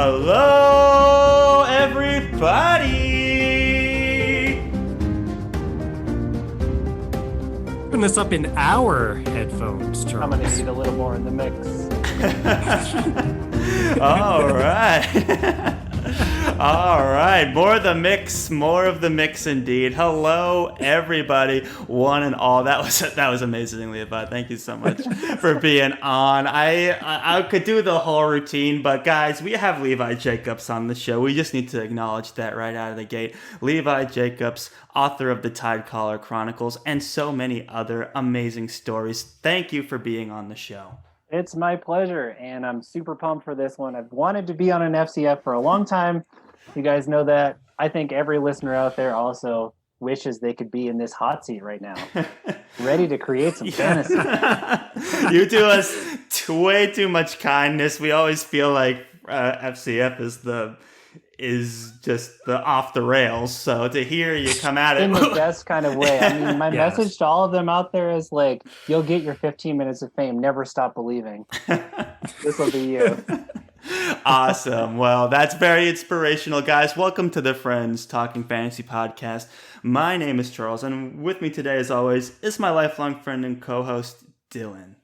Hello, everybody! Putting this up in our headphones, Charles. I'm gonna need a little more in the mix. All right. All right. More of the mix indeed. Hello, everybody, one and all. That was amazing, Levi. Thank you so much for being on. I could do the whole routine, but guys, we have Levi Jacobs on the show. We just need to acknowledge that right out of the gate. Levi Jacobs, author of the Tidecaller Chronicles and so many other amazing stories. Thank you for being on the show. It's my pleasure, and I'm super pumped for this one. I've wanted to be on an FCF for a long time. You guys know that. I think every listener out there also wishes they could be in this hot seat right now, ready to create some fantasy. You do us way too much kindness. We always feel like FCF is just the off the rails. So to hear you come at it in the best kind of way. I mean, my message to all of them out there is like, you'll get your 15 minutes of fame. Never stop believing. This will be you. Awesome. Well, that's very inspirational, guys. Welcome to the Friends Talking Fantasy Podcast. My name is Charles, and with me today, as always, is my lifelong friend and co-host, Dylan.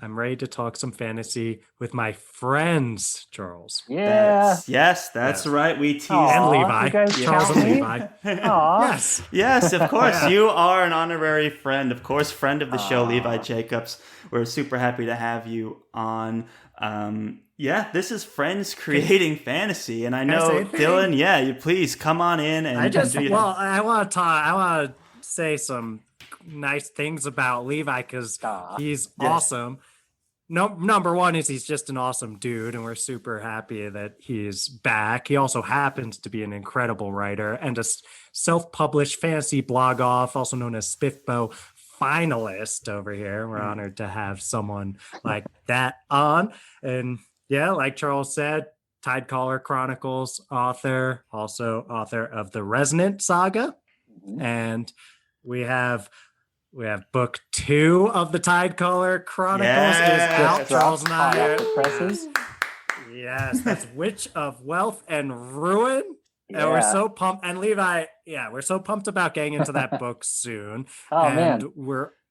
I'm ready to talk some fantasy with my friends, Charles. Yeah. That's right. We tease. And Levi. Charles and Levi. Yes, of course. You are an honorary friend. Of course, friend of the show, Levi Jacobs. We're super happy to have you on. This is Friends Creating Fantasy. And I know, Dylan, you please come on in. And I want to say some nice things about Levi because he's awesome. Number one is he's just an awesome dude, and we're super happy that he's back. He also happens to be an incredible writer and a self-published fantasy blog off, also known as SPFBO finalist over here. We're honored to have someone like that on. And like Charles said, Tidecaller Chronicles author, also author of the Resonant Saga. And we have book 2 of the Tidecaller Chronicles is out. Charles and I. Yes, that's Witch of Wealth and Ruin. Yeah. And we're so pumped. And Levi, we're so pumped about getting into that book soon. Man.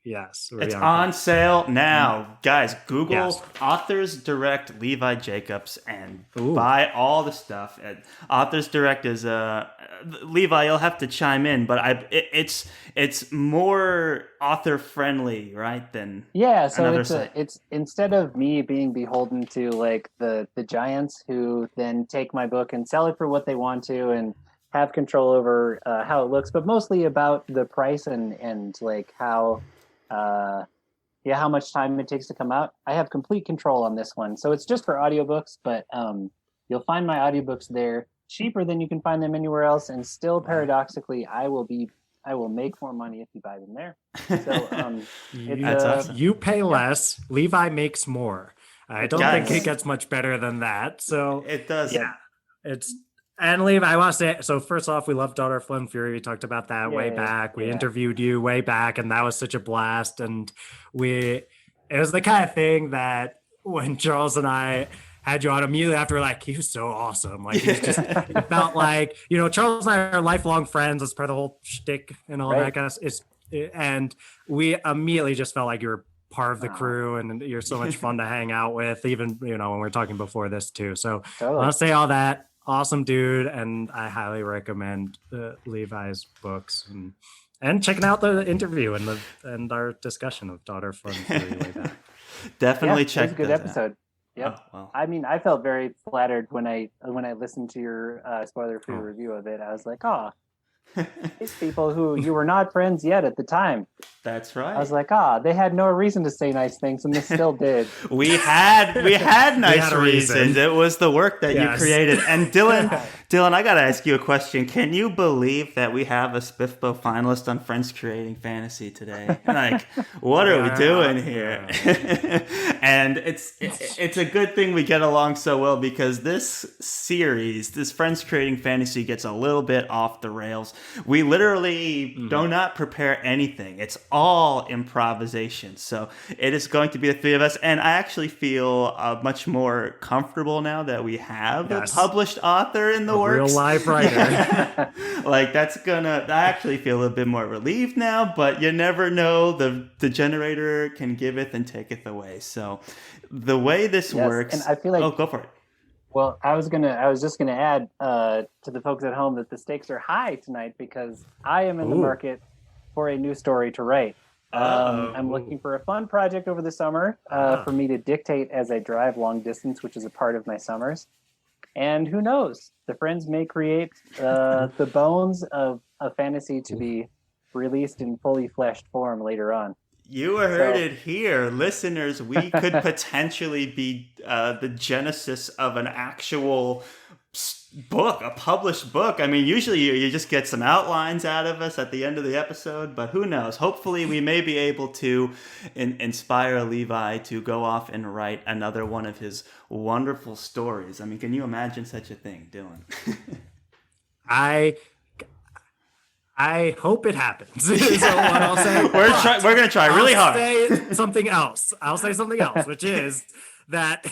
It's on sale now. Guys, Google Authors Direct Levi Jacobs and buy all the stuff. Authors Direct is Levi, you'll have to chime in, but it's more author friendly, right? Than so it's instead of me being beholden to like the giants who then take my book and sell it for what they want to and have control over how it looks, but mostly about the price and like how much time it takes to come out. I have complete control on this one. So it's just for audiobooks, but you'll find my audiobooks there cheaper than you can find them anywhere else. And still paradoxically, I will make more money if you buy them there. So that's awesome. You pay less, Levi makes more. I don't think it gets much better than that. So it does. Yeah. And Levi, I want to say, so first off, we love Daughter of Flynn Fury. We talked about that way back. We interviewed you way back, and that was such a blast. And it was the kind of thing that when Charles and I had you on immediately after, like, he was so awesome. Like, it felt like, Charles and I are lifelong friends. That's part of the whole shtick and all that kind of stuff. And we immediately just felt like you were part of the crew, and you're so much fun to hang out with, even, when we were talking before this too. So I want to say all that. Awesome dude, and I highly recommend Levi's books and checking out the interview and our discussion of Daughter from Fury way back. Definitely check. It was a good episode. Yep. Oh, wow. I mean, I felt very flattered when I listened to your spoiler-free review of it. I was like, these people who you were not friends yet at the time. That's right. I was like, they had no reason to say nice things, and they still did. we had nice reasons. It was the work that you created. And Dylan, I got to ask you a question. Can you believe that we have a SPFBO finalist on Friends Creating Fantasy today? Like, what are we doing here? And it's a good thing we get along so well, because this series, this Friends Creating Fantasy, gets a little bit off the rails ourselves. We literally do not prepare anything. It's all improvisation. So it is going to be the three of us. And I actually feel much more comfortable now that we have a published author in the works. Real life writer. Like I actually feel a bit more relieved now, but you never know. The generator can giveth and taketh away. So the way this works, and I feel like, go for it. Well, I was just gonna add to the folks at home that the stakes are high tonight because I am in the market for a new story to write. I'm looking for a fun project over the summer for me to dictate as I drive long distance, which is a part of my summers. And who knows? The friends may create the bones of a fantasy to be released in fully fleshed form later on. You heard it here. Listeners, we could potentially be the genesis of an actual book, a published book. I mean, usually you just get some outlines out of us at the end of the episode, but who knows? Hopefully we may be able to inspire Levi to go off and write another one of his wonderful stories. I mean, can you imagine such a thing, Dylan? I hope it happens. Is what I'll say. We're going to try really hard. I'll say something else, which is that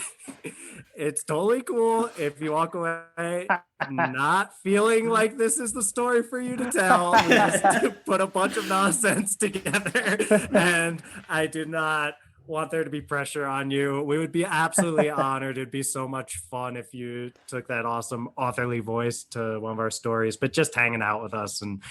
it's totally cool if you walk away not feeling like this is the story for you to tell. We just put a bunch of nonsense together, and I do not want there to be pressure on you. We would be absolutely honored. It'd be so much fun if you took that awesome authorly voice to one of our stories, but just hanging out with us and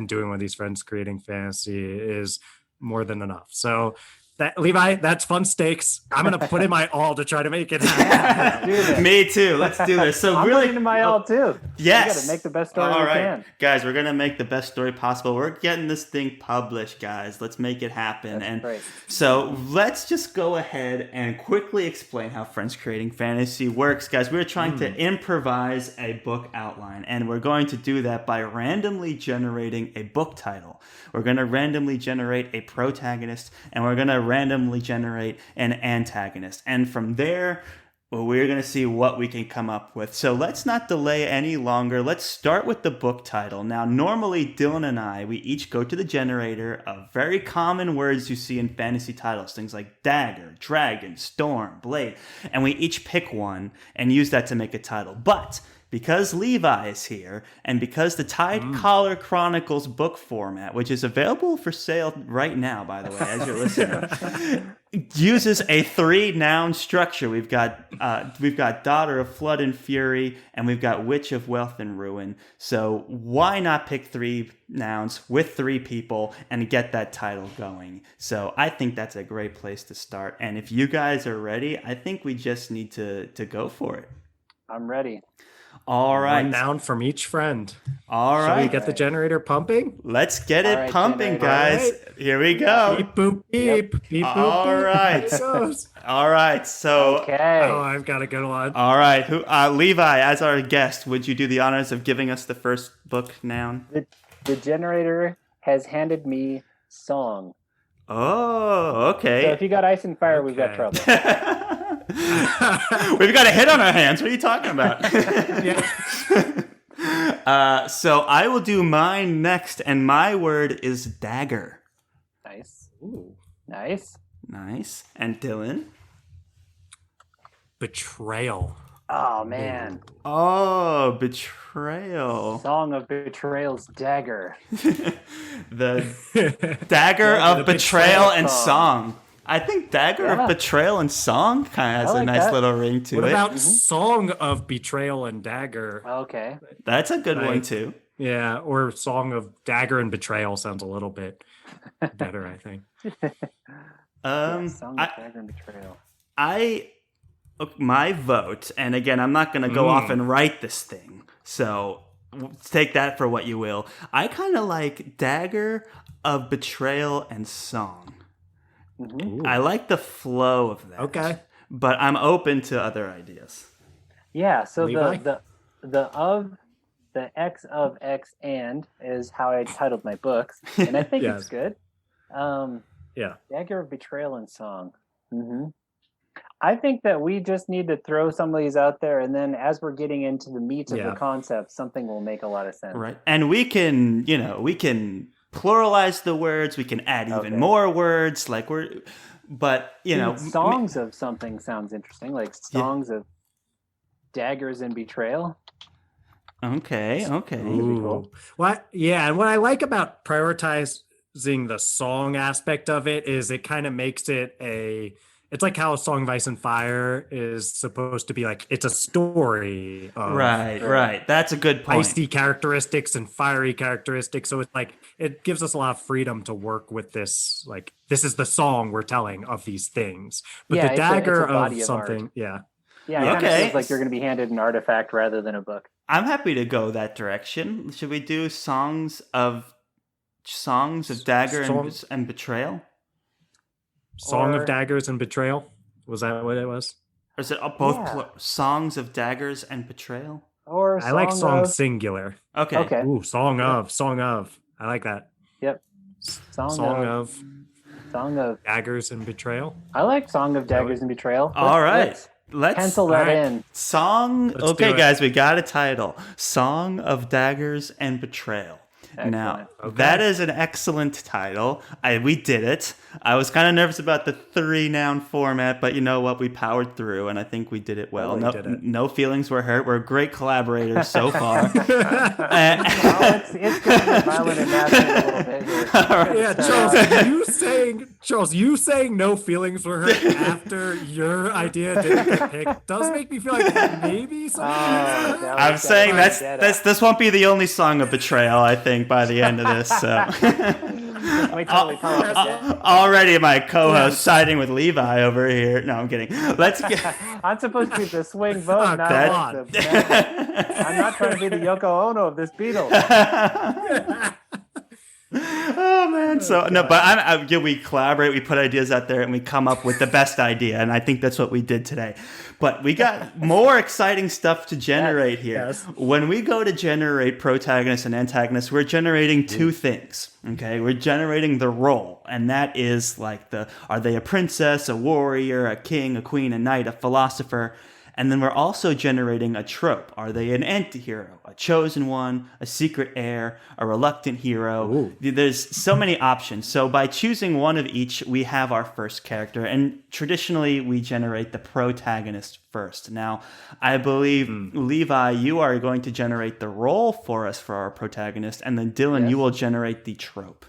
doing with these friends creating fantasy is more than enough. So that, Levi, that's fun stakes. I'm going to put in my all to try to make it happen. Me too. Let's do this. So I'm really, putting in my all too. Yes. We got to make the best story we can. Guys, we're going to make the best story possible. We're getting this thing published, guys. Let's make it happen. That's great. So let's just go ahead and quickly explain how Friends Creating Fantasy works, guys. We're trying to improvise a book outline, and we're going to do that by randomly generating a book title. We're going to randomly generate a protagonist, and we're going to randomly generate an antagonist. And from there, we're going to see what we can come up with. So let's not delay any longer. Let's start with the book title. Now, normally, Dylan and I, we each go to the generator of very common words you see in fantasy titles, things like dagger, dragon, storm, blade, and we each pick one and use that to make a title. But because Levi is here, and because the Tidecaller Chronicles book format, which is available for sale right now, by the way, as you're listening, uses a 3-noun structure. We've got Daughter of Flood and Fury, and we've got Witch of Wealth and Ruin. So why not pick 3 nouns with 3 people and get that title going? So I think that's a great place to start. And if you guys are ready, I think we just need to go for it. I'm ready. All right. One noun from each friend. All right. Shall we get the generator pumping? Let's get it pumping, generator. guys. Right. Here we go. Beep, boop, beep. Beep, boop, All beep. right. There it goes. All right. So, Okay. Oh, I've got a good one. all right. Levi, as our guest, would you do the honors of giving us the first book noun? The generator has handed me song. Oh, okay. So if you got ice and fire, we've got Okay. trouble. We've got a hit on our hands. What are you talking about? So I will do mine next, and my word is dagger. Nice. Ooh. Nice. Nice. And Dylan? Betrayal. Oh, man. Oh, betrayal. Song of Betrayal's dagger. The dagger of the betrayal betrayal and song. song. I think dagger of betrayal and song kind of has I a like nice that. little ring to What it. about Song of Betrayal and Dagger? Okay. That's a good one Like- too. Yeah, or Song of Dagger and Betrayal sounds a little bit better, I think. Song of dagger and betrayal. My vote, and again, I'm not going to go off and write this thing, so take that for what you will. I kind of like dagger of betrayal and song. Mm-hmm. I like the flow of that. Okay. But I'm open to other ideas. Yeah, so Levi? the X of X and is how I titled my books, and I think Yes. it's good. Yeah. Dagger of Betrayal and Song. Mm-hmm. I think that we just need to throw some of these out there, and then as we're getting into the meat of the concept, something will make a lot of sense. Right. And we can pluralize the words. We can add even more words. Songs of something sounds interesting, like songs of daggers and betrayal. Okay. Ooh. What? Yeah, and what I like about prioritizing the song aspect of it is it kind of makes it it's like how a song of Ice and Fire is supposed to be like, it's a story of right. That's a good point. Icy characteristics and fiery characteristics. So it's like, it gives us a lot of freedom to work with this. Like, this is the song we're telling of these things. But the dagger of something, Yeah, it kind of feels like you're going to be handed an artifact rather than a book. I'm happy to go that direction. Should we do songs of dagger and betrayal? Song of Daggers and Betrayal? Was that what it was? Or is it both songs of daggers and betrayal? Or I like song singular. Okay. Ooh, song of. I like that. Yep. Song of Daggers and Betrayal. I like Song of Daggers and Betrayal. All right. Let's pencil that in. Guys, we got a title. Song of Daggers and Betrayal. Excellent. Now, that is an excellent title. We did it. I was kind of nervous about the 3-noun format, but you know what? We powered through, and I think we did it well. No feelings were hurt. We're great collaborators so far. It's going to be violent and nasty a little bit here. Right. Yeah, Charles, you saying no feelings were hurt after your idea didn't get picked does make me feel like maybe something. I'm saying this won't be the only song of betrayal, I think, by the end of this. So. Already my co-host siding with Levi over here. No, I'm kidding. I'm supposed to be the swing vote, not I'm not trying to be the Yoko Ono of this Beatles. Oh man! But we collaborate, we put ideas out there, and we come up with the best idea, and I think that's what we did today. But we got more exciting stuff to generate here. Yes. When we go to generate protagonists and antagonists, we're generating two things. Okay, we're generating the role, and that is like are they a princess, a warrior, a king, a queen, a knight, a philosopher? And then we're also generating a trope. Are they an anti-hero, a chosen one, a secret heir, a reluctant hero? Ooh. There's so many options. So by choosing one of each, we have our first character. And traditionally, we generate the protagonist first. Now, I believe, Levi, you are going to generate the role for us for our protagonist. And then Dylan, you will generate the trope.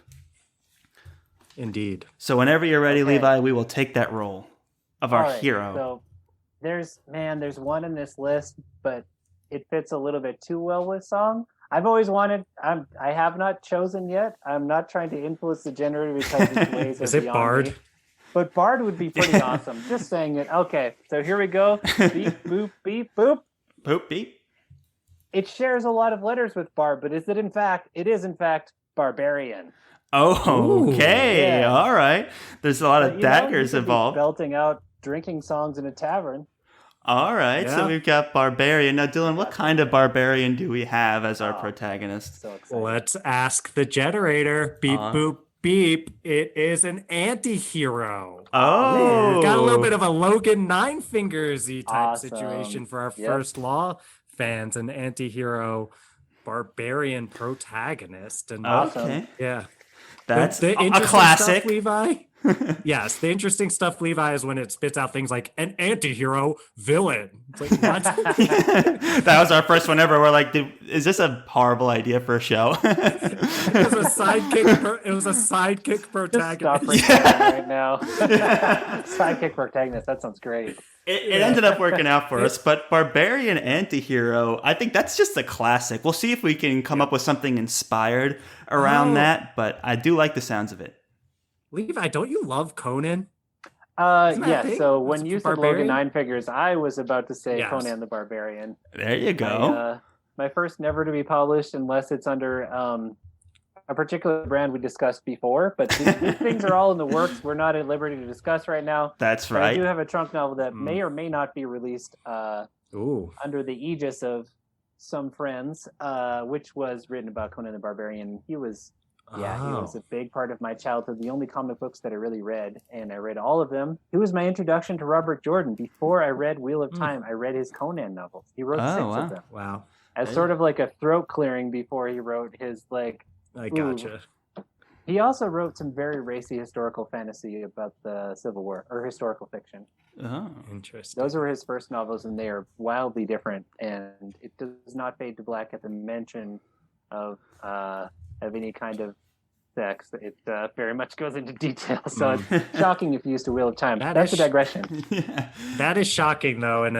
Indeed. So whenever you're ready, Levi, we will take that role of our hero. So there's one in this list, but it fits a little bit too well with song. I've always wanted. I have not chosen yet. I'm not trying to influence the generator because these ways is it Bard? Me. But Bard would be pretty awesome. Just saying it. Okay, so here we go. Beep boop beep boop. Boop beep. It shares a lot of letters with Bard, but it is in fact barbarian. Oh, okay, all right. There's a lot of daggers involved. Belting out drinking songs in a tavern. All right, so we've got barbarian. Now, Dylan, what kind of barbarian do we have as our protagonist? So exciting. Let's ask the generator. Beep, boop, beep. It is an anti-hero. Oh. We've got a little bit of a Logan Nine Fingers-y type situation for our first law fans. An anti-hero barbarian protagonist. And okay. Yeah. That's the a classic. Stuff, Levi. Yes, the interesting stuff, Levi, is when it spits out things like an anti-hero villain. It's like, what? That was our first one ever. We're like, is this a horrible idea for a show? It was a sidekick protagonist. Just stop right now. Sidekick protagonist. That sounds great. It ended up working out for us, but barbarian anti-hero, I think that's just a classic. We'll see if we can come up with something inspired around that, but I do like the sounds of it. Levi, don't you love Conan? Yeah, so when you said Logan Nine Figures, I was about to say Conan the Barbarian. There you go. My first never to be published unless it's under a particular brand we discussed before, but these things are all in the works. We're not at liberty to discuss right now. That's right. I do have a trunk novel that may or may not be released under the aegis of some friends, which was written about Conan the Barbarian. He was Yeah, he was Oh. a big part of my childhood. The only comic books that I really read, and I read all of them. He was my introduction to Robert Jordan. Before I read Wheel of Time, I read his Conan novels. He wrote Oh, 6 wow. of them Wow. as sort of like a throat clearing before he wrote his like. I gotcha. He also wrote some very racy historical fantasy about the Civil War or historical fiction. Oh. Interesting. Those were his first novels, and they are wildly different. And it does not fade to black at the mention of any kind of sex. It very much goes into detail. So it's shocking if you used a Wheel of Time. That's a digression. Yeah. That is shocking, though. And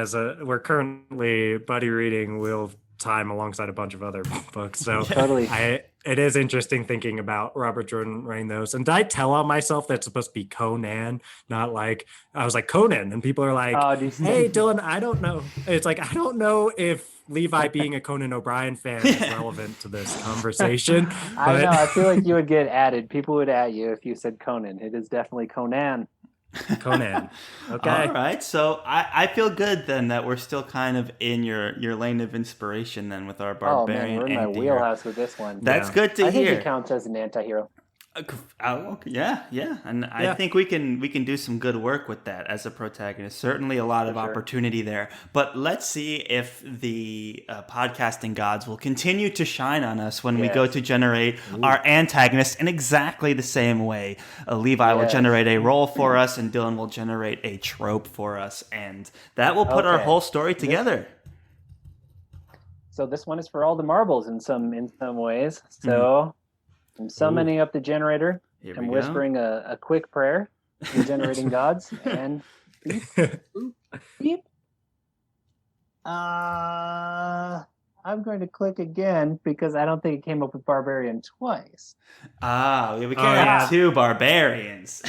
we're currently buddy reading Wheel of Time alongside a bunch of other books. So Totally. it is interesting thinking about Robert Jordan writing those. And did I tell on myself that's supposed to be Conan, not like I was like Conan, and people are like, "Hey, Dylan, I don't know." It's like I don't know if Levi being a Conan O'Brien fan is relevant to this conversation. I know. I feel like you would get added. People would at you if you said Conan. It is definitely Conan. Conan. Okay. All right. So I feel good then that we're still kind of in your lane of inspiration then with our barbarian. Oh man, we're in my anti-hero. wheelhouse with this one. That's good to I hear. think it counts as an anti-hero. Okay. Yeah, and I think we can do some good work with that as a protagonist. Certainly, a lot of opportunity there. But let's see if the podcasting gods will continue to shine on us when we go to generate our antagonist in exactly the same way. Levi will generate a role for us, and Dylan will generate a trope for us, and that will put our whole story together. So this one is for all the marbles in some ways. So. I'm summoning up the generator. I'm whispering a quick prayer to the generating gods. And beep, boop, beep. I'm going to click again because I don't think it came up with barbarian twice. We can't have 2 barbarians.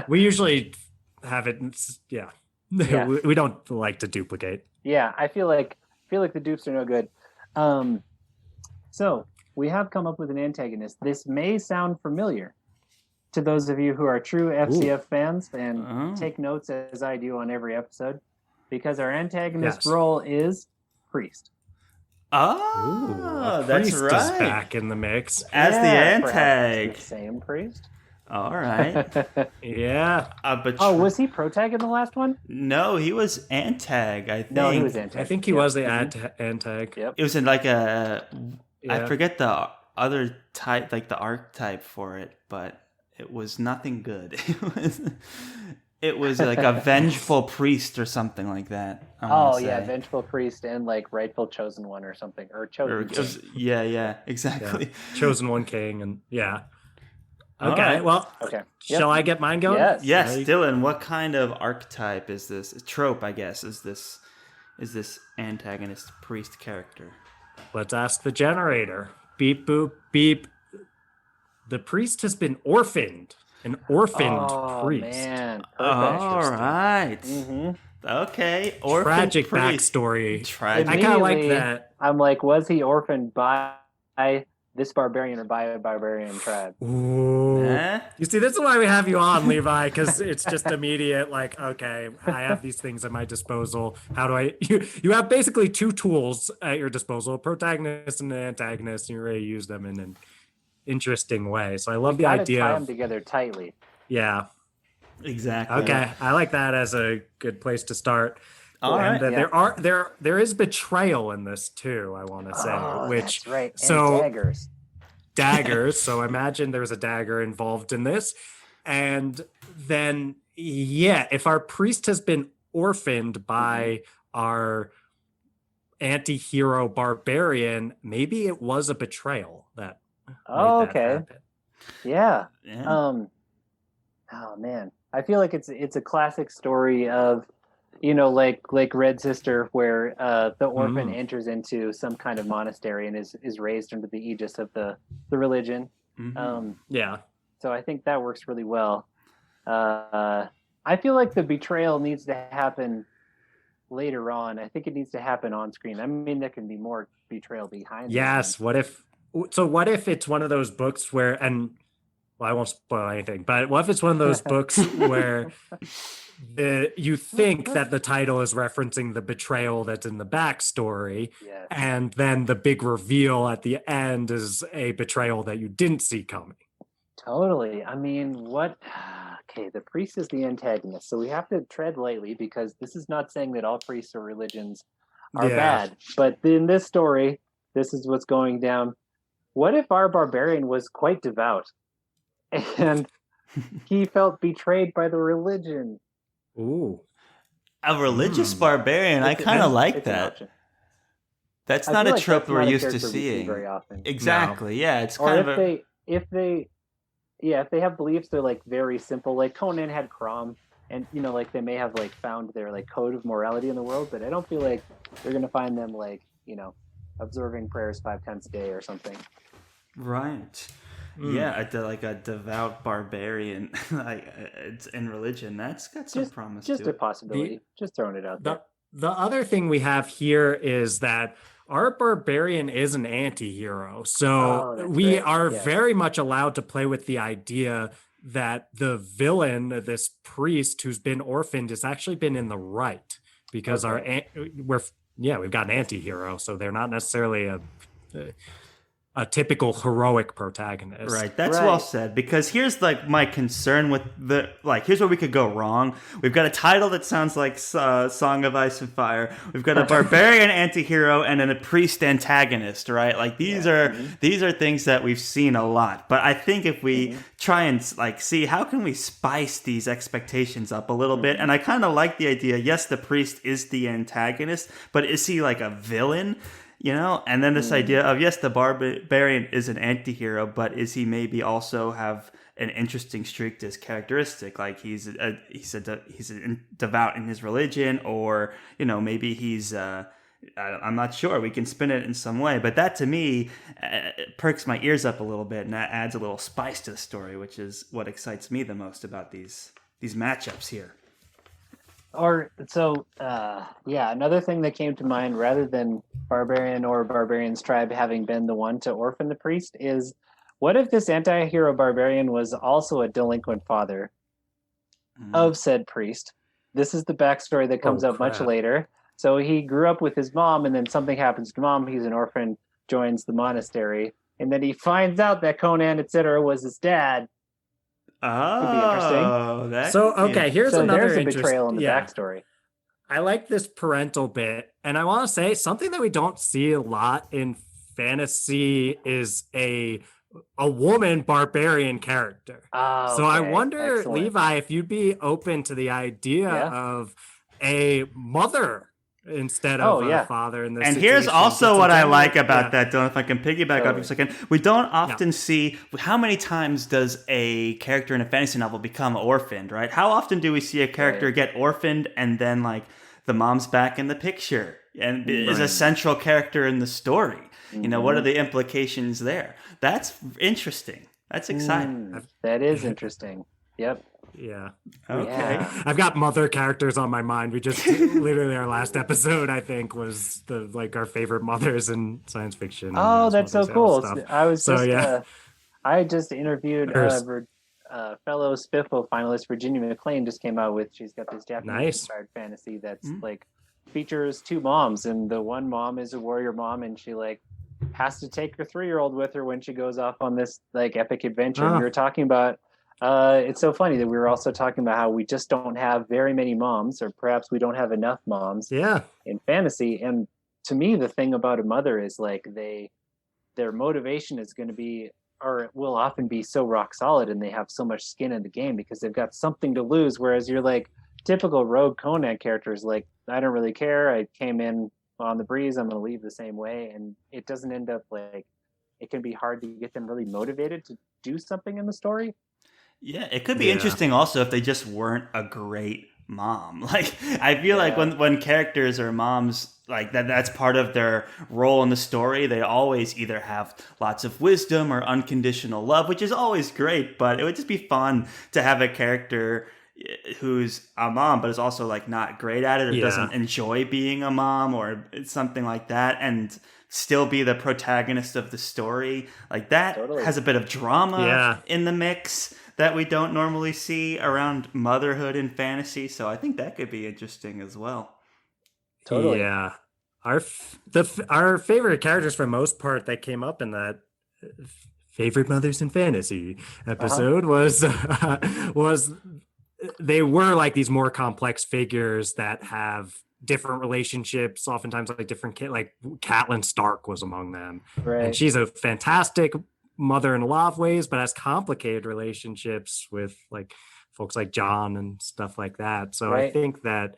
We usually have it. Yeah. We don't like to duplicate. Yeah, I feel like the dupes are no good. So we have come up with an antagonist. This may sound familiar to those of you who are true FCF fans and take notes as I do on every episode, because our antagonist role is priest. Oh, that's priest right. Is back in the mix as the antag. The same priest. All right. Yeah. Was he protag in the last one? No, he was antag. I think. No, he was antag. I think he was the antag. Yep. It was in like a. I forget the other type, like the archetype for it, but it was nothing good. It was like a vengeful priest or something like that. Vengeful priest and like rightful chosen one or something, or chosen. Exactly. Yeah. Chosen one king, and Okay, shall I get mine going? Yes, Dylan. What kind of archetype is this? Trope, I guess. Is this antagonist priest character? Let's ask the generator. Beep, boop, beep. The priest has been orphaned. An orphaned priest. Man. All right. Mm-hmm. Okay. Tragic priest. backstory. Tragic. I kind of like that. I'm like, was he orphaned by this barbarian or by a barbarian tribe? Ooh. You see, this is why we have you on, Levi, because it's just immediate, like, okay, I have these things at my disposal. How do I... You have basically 2 tools at your disposal, a protagonist and an antagonist, and you're ready to use them in an interesting way. So I love the idea tie them together tightly. Yeah. Exactly. Okay, I like that as a good place to start. All right. There is betrayal in this too, I want to say. That's right. And so daggers. Daggers. So imagine there's a dagger involved in this. And then if our priest has been orphaned by our anti-hero barbarian, maybe it was a betrayal that made that happen. Yeah. Oh man. I feel like it's a classic story of, like Red Sister, where the orphan enters into some kind of monastery and is raised under the aegis of the religion. So I think that works really well. I feel like the betrayal needs to happen later on. I think it needs to happen on screen. I mean, there can be more betrayal behind. Yes. What if it's one of those books where, I won't spoil anything, but what if it's one of those books where you think that the title is referencing the betrayal that's in the backstory, Yes. and then the big reveal at the end is a betrayal that you didn't see coming. Totally. I mean, what? Okay, the priest is the antagonist, so we have to tread lightly because this is not saying that all priests or religions are bad. But in this story, this is what's going down. What if our barbarian was quite devout and he felt betrayed by the religion? Ooh. A religious barbarian, I kind of like that. That's not a trope we're used to seeing very often. Exactly. No. Yeah, it's or kind if of if they have beliefs, they're like very simple. Like Conan had Crom, and like they may have like found their like code of morality in the world, but I don't feel like they're gonna find them like observing prayers 5 times a day or something. Right. Yeah, like a devout barbarian, like it's in religion. That's got some promise. Just to a possibility. Just throwing it out there. The other thing we have here is that our barbarian is an anti-hero. So we are very much allowed to play with the idea that the villain, this priest who's been orphaned, has actually been in the right, because we've got an anti-hero, so they're not necessarily a typical heroic protagonist. Right, that's well said, because here's like my concern with here's where we could go wrong. We've got a title that sounds like Song of Ice and Fire. We've got a barbarian anti-hero and then a priest antagonist, right? Like these are things that we've seen a lot. But I think if we try and see how can we spice these expectations up a little bit, and I kind of like the idea, yes, the priest is the antagonist, but is he like a villain? And then this idea of, yes, the barbarian is an anti-hero, but is he maybe also have an interesting streak to his characteristic? Like he's devout in his religion, or, maybe he's, I'm not sure. We can spin it in some way. But that, to me, perks my ears up a little bit, and that adds a little spice to the story, which is what excites me the most about these matchups here. Another thing that came to mind, rather than barbarian or barbarian's tribe having been the one to orphan the priest, is what if this anti-hero barbarian was also a delinquent father of said priest? This is the backstory that comes up much later. So he grew up with his mom, and then something happens to mom. He's an orphan, joins the monastery, and then he finds out that Conan, etc., was his dad. Oh, here's another there's a betrayal in the backstory. I like this parental bit, and I want to say something that we don't see a lot in fantasy is a woman barbarian character. I wonder, Levi, if you'd be open to the idea of a mother instead of a father in this and situation. Here's also what I like about that, Dylan, if I can piggyback up for a second. We don't often see, how many times does a character in a fantasy novel become orphaned, right? How often do we see a character get orphaned and then the mom's back in the picture and is a central character in the story? What are the implications there? That's interesting. That's exciting. That is interesting. Yep. Yeah. Okay. Yeah. I've got mother characters on my mind. We just literally our last episode, I think, was our favorite mothers in science fiction. Oh, that's so cool. I just interviewed fellow SPFBO finalist Virginia McLean. Just came out with, she's got this Japanese inspired fantasy that's features 2 moms, and the one mom is a warrior mom, and she has to take her 3-year-old with her when she goes off on this epic adventure. And we were talking about it's so funny that we were also talking about how we just don't have very many moms, or perhaps we don't have enough moms in fantasy. And to me, the thing about a mother is their motivation is going to be, or it will often be, so rock solid, and they have so much skin in the game because they've got something to lose. Whereas you're typical rogue Conan characters, I don't really care. I came in on the breeze. I'm going to leave the same way. And it doesn't end up it can be hard to get them really motivated to do something in the story. Yeah, it could be interesting also if they just weren't a great mom. I feel like when characters are moms, that's part of their role in the story. They always either have lots of wisdom or unconditional love, which is always great, but it would just be fun to have a character who's a mom but is also not great at it, or doesn't enjoy being a mom or something like that, and still be the protagonist of the story. That has a bit of drama in the mix. that we don't normally see around motherhood in fantasy. So I think that could be interesting as well. Totally. Yeah. Our favorite characters for most part that came up in that favorite mothers in fantasy episode was they were like these more complex figures that have different relationships, oftentimes like different like Catelyn Stark was among them. Right. And she's a fantastic mother in a lot of ways, but has complicated relationships with like folks like John and stuff like that. So I think that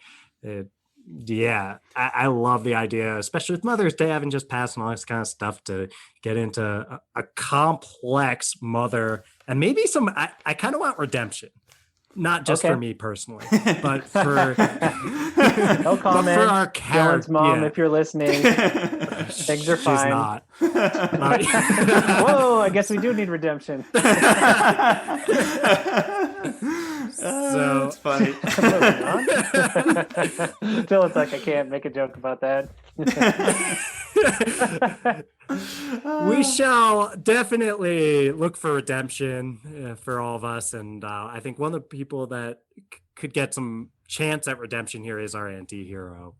I love the idea, especially with Mother's Day, having just passed and all this kind of stuff, to get into a complex mother, and maybe some. I kind of want redemption, not just for me personally, but for no comment. But for our Dylan's mom, if you're listening, things are fine. She's not. Whoa! I guess we do need redemption. So it's funny. Dylan's like, I can't make a joke about that. We shall definitely look for redemption for all of us, and I think one of the people that could get some chance at redemption here is our anti-hero.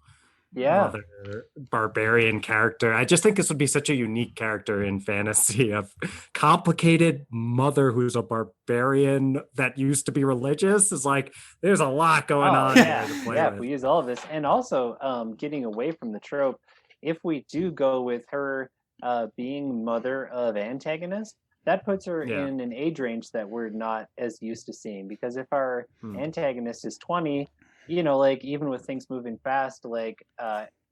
Mother barbarian character. I just think this would be such a unique character in fantasy, of complicated mother who's a barbarian that used to be religious. Is like, there's a lot going on here to play with. If we use all of this, and also getting away from the trope, if we do go with her being mother of antagonist, that puts her in an age range that we're not as used to seeing, because if our antagonist is 20, like, even with things moving fast, like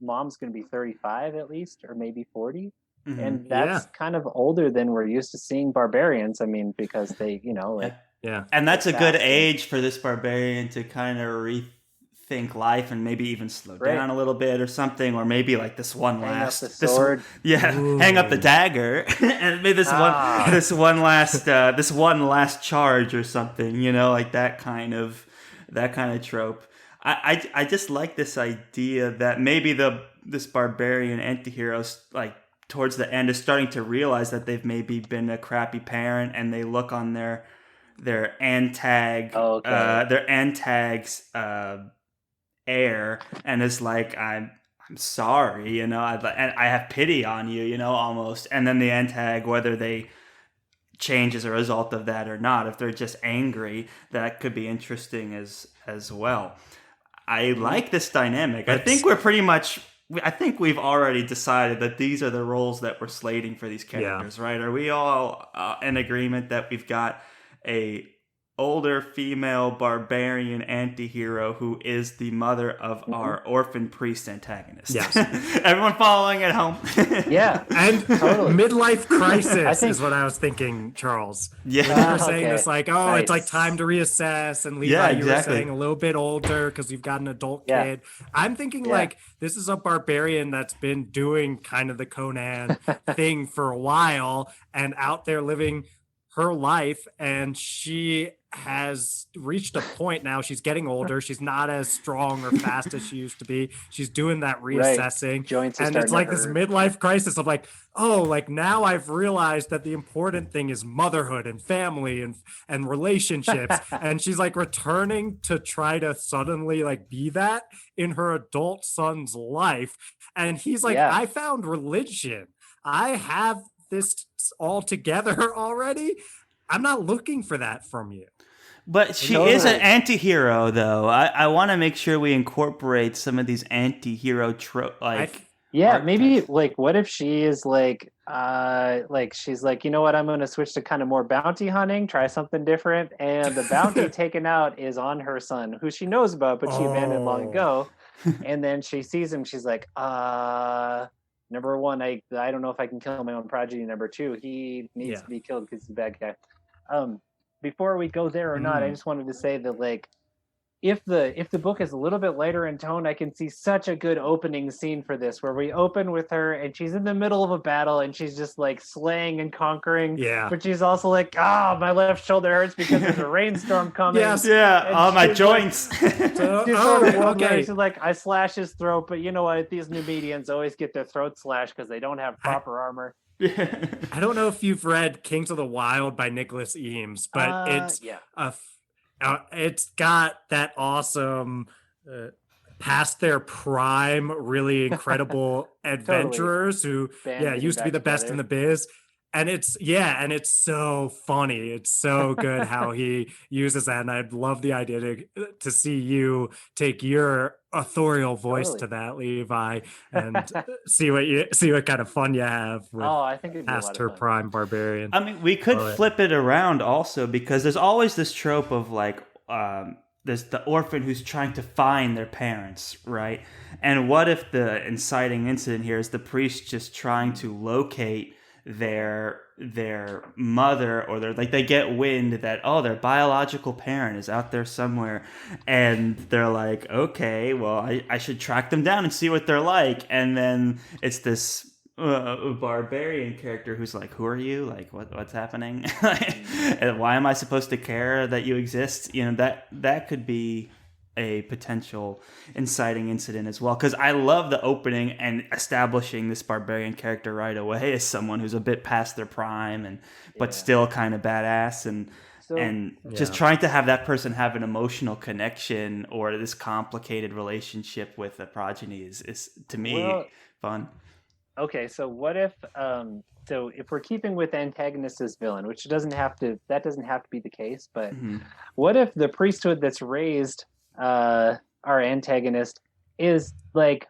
mom's going to be 35 at least, or maybe 40. Mm-hmm. And that's kind of older than we're used to seeing barbarians. I mean, because they, And that's a good age for this barbarian to kind of rethink life and maybe even slow down a little bit or something, or maybe like this one last hang up the dagger and maybe this one last charge or something, like that kind of trope. I just like this idea that maybe this barbarian antihero, like towards the end, is starting to realize that they've maybe been a crappy parent, and they look on their antag's heir and is like, I'm sorry, and I have pity on you, almost. And then the antag, whether they change as a result of that or not, if they're just angry, that could be interesting as well. I like this dynamic. I think we've already decided that these are the roles that we're slating for these characters, right? Are we all in agreement that we've got a older female barbarian anti-hero who is the mother of our orphan priest antagonist? Yes. Everyone following at home? And midlife crisis is what I was thinking, Charles. Yeah. You were saying this like, it's like time to reassess, and Levi, you were saying a little bit older because you've got an adult kid. I'm thinking like, this is a barbarian that's been doing kind of the Conan thing for a while and out there living her life, and she has reached a point now. She's getting older. She's not as strong or fast as she used to be. She's doing that reassessing. Joints and it's like this midlife crisis of like, now I've realized that the important thing is motherhood and family and relationships. And she's like returning to try to suddenly like be that in her adult son's life. And he's like, I found religion. I have this all together already. I'm not looking for that from you. But she is an anti-hero, though. I want to make sure we incorporate some of these anti-hero maybe like, what if she is like she's like, you know what, I'm going to switch to kind of more bounty hunting, try something different, and the bounty taken out is on her son, who she knows about, but she abandoned long ago. And then she sees him, she's like, number one, I don't know if I can kill my own progeny. Number two, he needs to be killed because he's a bad guy. Before we go there or not, I just wanted to say that, like, if the book is a little bit lighter in tone, I can see such a good opening scene for this, where we open with her and she's in the middle of a battle and she's just like slaying and conquering. Yeah. But she's also like, my left shoulder hurts because there's a rainstorm coming. Yes. Yeah. My joints. She's like, I slash his throat, but you know what? These Numidians always get their throats slashed because they don't have proper armor. I don't know if you've read Kings of the Wild by Nicholas Eames, but it's got that awesome past their prime, really incredible adventurers who used to be the best in the biz. And it's so funny. It's so good how he uses that. And I'd love the idea to see you take your authorial voice to that, Levi, and see what kind of fun you have with I think it'd be past her prime barbarian. I mean, we could flip it around also, because there's always this trope of like there's the orphan who's trying to find their parents, right? And what if the inciting incident here is the priest just trying to locate their mother, or they get wind that their biological parent is out there somewhere, and they're like, okay, well, I should track them down and see what they're like. And then it's this barbarian character who's like, who are you? Like, what's happening? And why am I supposed to care that you exist? That could be a potential inciting incident as well, because I love the opening and establishing this barbarian character right away as someone who's a bit past their prime but still kind of badass, and just trying to have that person have an emotional connection or this complicated relationship with a progeny is to me fun. Okay, so what if if we're keeping with antagonist as villain, which doesn't have to be the case, but what if the priesthood that's raised our antagonist is like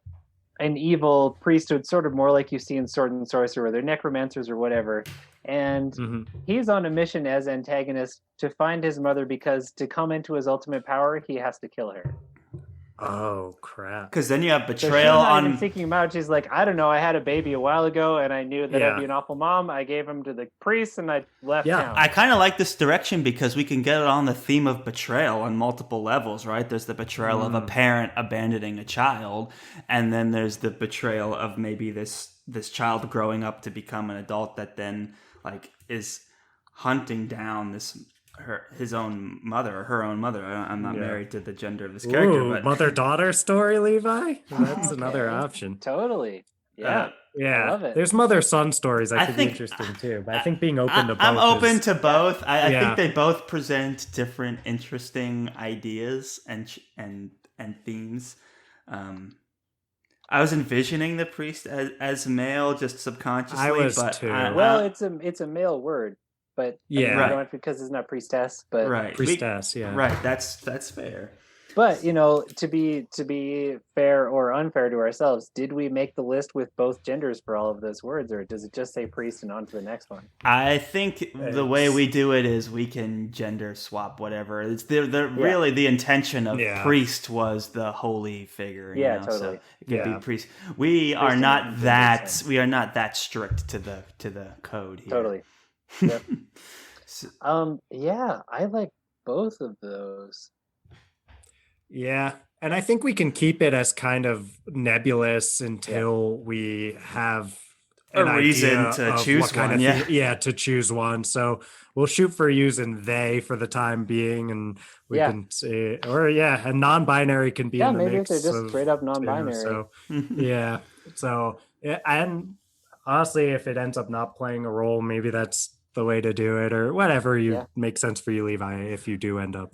an evil priesthood, sort of more like you see in Sword and Sorcery, where they're necromancers or whatever, and he's on a mission as antagonist to find his mother, because to come into his ultimate power he has to kill her. Oh crap! Because then you have betrayal. So she's not even seeking him out. She's like, I don't know. I had a baby a while ago, and I knew that I'd be an awful mom. I gave him to the priest, and I left town. I kind of like this direction because we can get on the theme of betrayal on multiple levels, right? There's the betrayal of a parent abandoning a child, and then there's the betrayal of maybe this child growing up to become an adult that then like is hunting down his own mother or her own mother. I'm not married to the gender of this character, but mother-daughter story, Levi. That's another option. Totally. Yeah. I love it. There's mother-son stories I think be interesting too, but I think being open to both. I'm open to both. I think they both present different interesting ideas and themes. I was envisioning the priest as male just subconsciously. I was too. Well, it's a male word. But because it's not priestess, but priestess, right. That's fair. But to be fair or unfair to ourselves, did we make the list with both genders for all of those words, or does it just say priest and on to the next one? I think the way we do it is we can gender swap whatever. It's really the intention of priest was the holy figure. Totally. So it could be priest. We are not that strict to the code here. Totally. Yep. I like both of those. Yeah, and I think we can keep it as kind of nebulous until we have a reason to choose one. To choose one. So we'll shoot for using they for the time being, and we can say, or a non-binary can be in the maybe mix. They're just straight up non-binary. And honestly, if it ends up not playing a role, maybe that's the way to do it, or whatever makes sense for you, Levi. If you do end up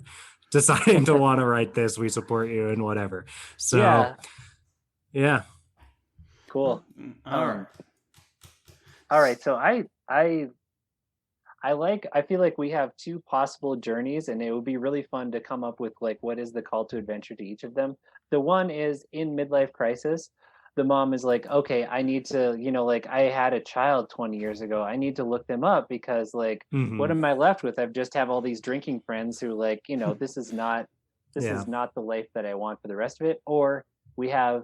deciding to want to write this, we support you and whatever. So cool. All right. So I feel like we have two possible journeys, and it would be really fun to come up with like what is the call to adventure to each of them. The one is in midlife crisis. The mom is like, okay, I need to, I had a child 20 years ago. I need to look them up because what am I left with? I just have all these drinking friends who this is not the life that I want for the rest of it. Or we have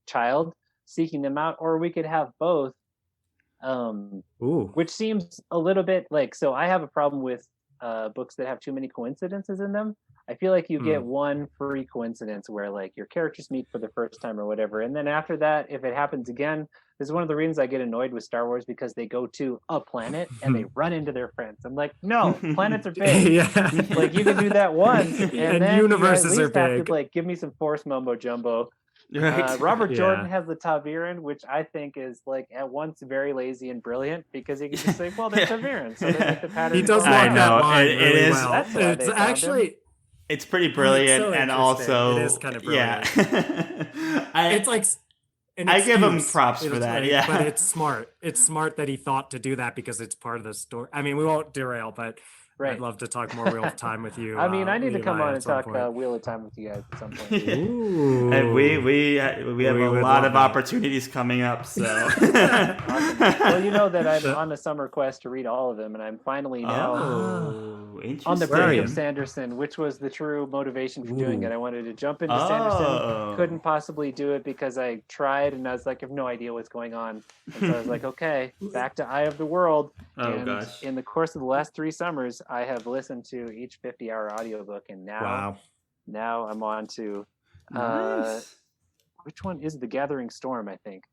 child seeking them out, or we could have both. Which seems a little bit so I have a problem with books that have too many coincidences in them. I feel like you get one free coincidence where your characters meet for the first time or whatever. And then after that, if it happens again, this is one of the reasons I get annoyed with Star Wars, because they go to a planet and they run into their friends. I'm like, no, planets are big. You can do that once. And then universes you are big. have to, give me some Force mumbo jumbo. Right. Robert Yeah. Jordan has the Taviran, which I think is like at once very lazy and brilliant because he can just say, "Well, they're Taviran, so they make the pattern." He does form walk I out." that know, line it really is- well. That's why It's they found him. actually It's pretty brilliant, so and interesting. also It is kind of yeah. it's like an I give him excuse. props for It's that. like- Yeah, but it's smart. It's smart that he thought to do that because it's part of the story. I mean, we won't derail, but Right. I'd love to talk more Wheel of Time with you. I mean, I need to come Levi, on at and some talk point. Wheel of Time with you guys at some point. Ooh. and we have We a would lot love of that. opportunities coming up. So Awesome. Well, you know that I'm on a summer quest to read all of them, and I'm finally now oh, interesting. on the Where are brink you? of Sanderson, which was the true motivation for doing Ooh. it. I wanted to jump into Oh. Sanderson, couldn't possibly do it because I tried, and I was like, I have no idea what's going on. And so I was like, okay, back to Eye of the World. Oh, and gosh. in the course of the last 3 summers, I have listened to each 50-hour audiobook, and Wow. now I'm on to Nice. which one is The Gathering Storm, I think.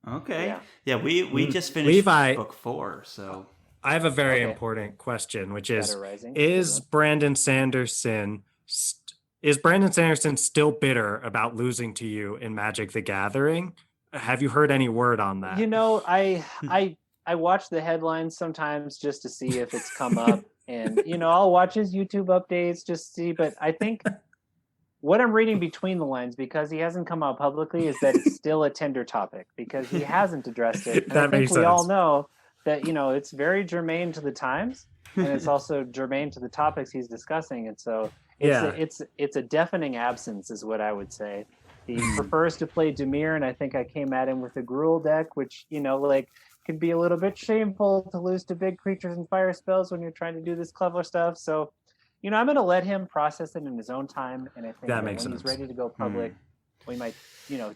Okay. Yeah. We just finished Levi- book 4, so I have a very Okay. important question, which is: Shadow Rising. Is Brandon Sanderson still bitter about losing to you in Magic: The Gathering? Have you heard any word on that? You know, I watch the headlines sometimes just to see if it's come up, and I'll watch his YouTube updates just to see. But I think what I'm reading between the lines, because he hasn't come out publicly, is that it's still a tender topic because he hasn't addressed it. And That I think makes we all sense. know that it's very germane to the times, and it's also germane to the topics he's discussing. And so it's a deafening absence, is what I would say. He prefers to play Dimir, and I think I came at him with a Gruul deck, which could be a little bit shameful to lose to big creatures and fire spells when you're trying to do this clever stuff. So, I'm going to let him process it in his own time, and I think That that makes when he's sense. ready to go public, we might,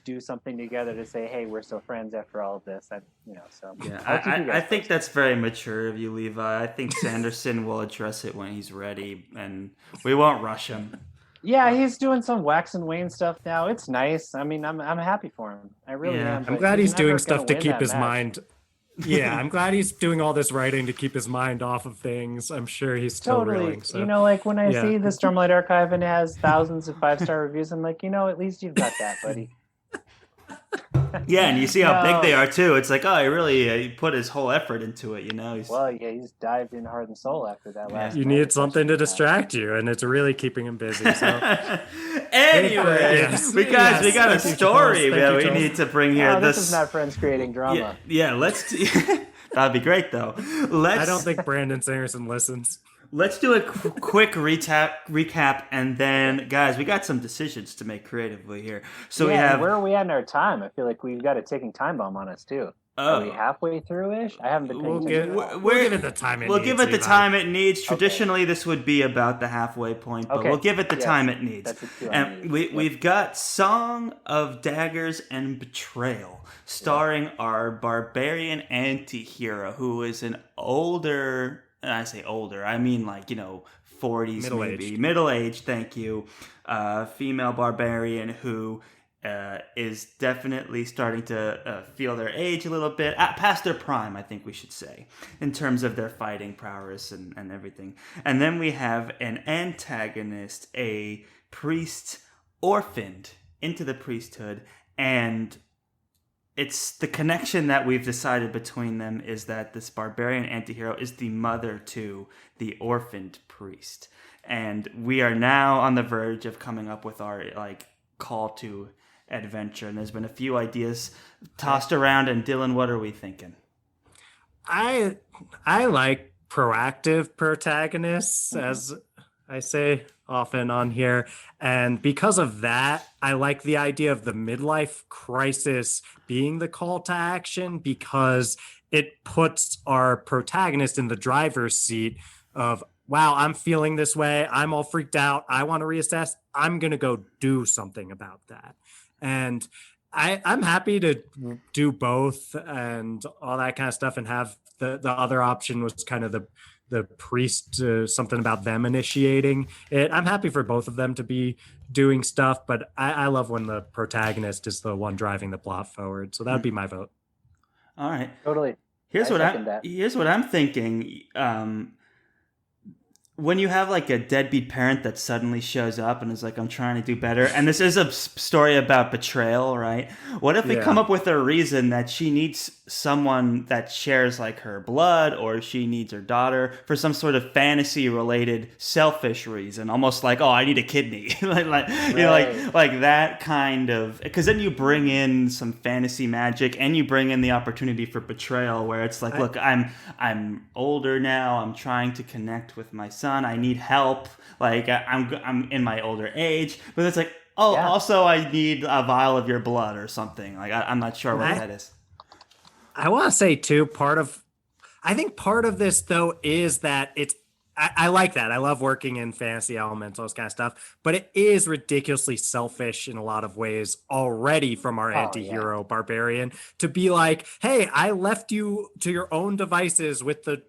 do something together to say, hey, we're still friends after all of this. So yeah, I'll keep you guys I think posted. that's very mature of you, Levi. I think Sanderson will address it when he's ready, and we won't rush him. Yeah, he's doing some Wax and Wane stuff now. It's nice. I mean, I'm happy for him. I really Yeah. am. I'm but glad he's never doing gonna stuff to win keep that his match. mind. Yeah, I'm glad he's doing all this writing to keep his mind off of things. I'm sure he's still Totally. reeling. So. Like when I yeah. see the Stormlight Archive and it has thousands of 5-star reviews, I'm like, at least you've got that, buddy. Yeah, and you see how No. big they are too. It's like, he really he put his whole effort into it. He's, Well, yeah, he's dived in heart and soul after that last. You night, needed something to especially. distract you, and it's really keeping him busy. So. Anyway, Yes. we got a Thank you, story Charles. that Thank we you, Charles. need to bring here. Oh, this is not friends creating drama. Yeah, let's. That'd be great though. I don't think Brandon Sanderson listens. Let's do a quick recap, and then, guys, we got some decisions to make creatively here. So we have. Where are we at in our time? I feel like we've got a ticking time bomb on us too. Are we halfway through-ish? I haven't been paying attention. We'll give it the time it We'll needs. give it the Levi. time it needs. Traditionally, this would be about the halfway point, but Okay. we'll give it the Yes. time it needs. That's a cue I And need. we've got Song of Daggers and Betrayal, starring our barbarian anti-hero, who is an older, and I say older, I mean 40s Middle-aged. maybe. Middle-aged, thank you. Female barbarian who is definitely starting to feel their age a little bit, past their prime, I think we should say, in terms of their fighting prowess and everything. And then we have an antagonist, a priest orphaned into the priesthood, and it's the connection that we've decided between them is that this barbarian antihero is the mother to the orphaned priest. And we are now on the verge of coming up with our call to adventure, and there's been a few ideas tossed around. And Dylan, what are we thinking? I like proactive protagonists, as I say often on here, and because of that, I like the idea of the midlife crisis being the call to action, because it puts our protagonist in the driver's seat of, wow, I'm feeling this way, I'm all freaked out, I want to reassess, I'm going to go do something about that. And I'm happy to do both and all that kind of stuff, and have the other option was kind of the priest, something about them initiating it. I'm happy for both of them to be doing stuff, but I love when the protagonist is the one driving the plot forward. So that would be my vote. All right. Totally. Here's I what second that. here's what I'm thinking. when you have like a deadbeat parent that suddenly shows up and is like, I'm trying to do better, and this is a story about betrayal, right? What if we come up with a reason that she needs someone that shares like her blood, or she needs her daughter for some sort of fantasy related selfish reason, almost like, oh, I need a kidney. like you know, like that kind of, because then you bring in some fantasy magic and you bring in the opportunity for betrayal, where it's like, look, I'm older now, I'm trying to connect with my son, I need help, like I'm in my older age, but it's like, oh, also I need a vial of your blood or something. Like I'm not sure what that is. I want to say too, I think part of this though is that I like that. I love working in fantasy elements, all this kind of stuff, but it is ridiculously selfish in a lot of ways already from our anti-hero barbarian to be like, hey, I left you to your own devices with the,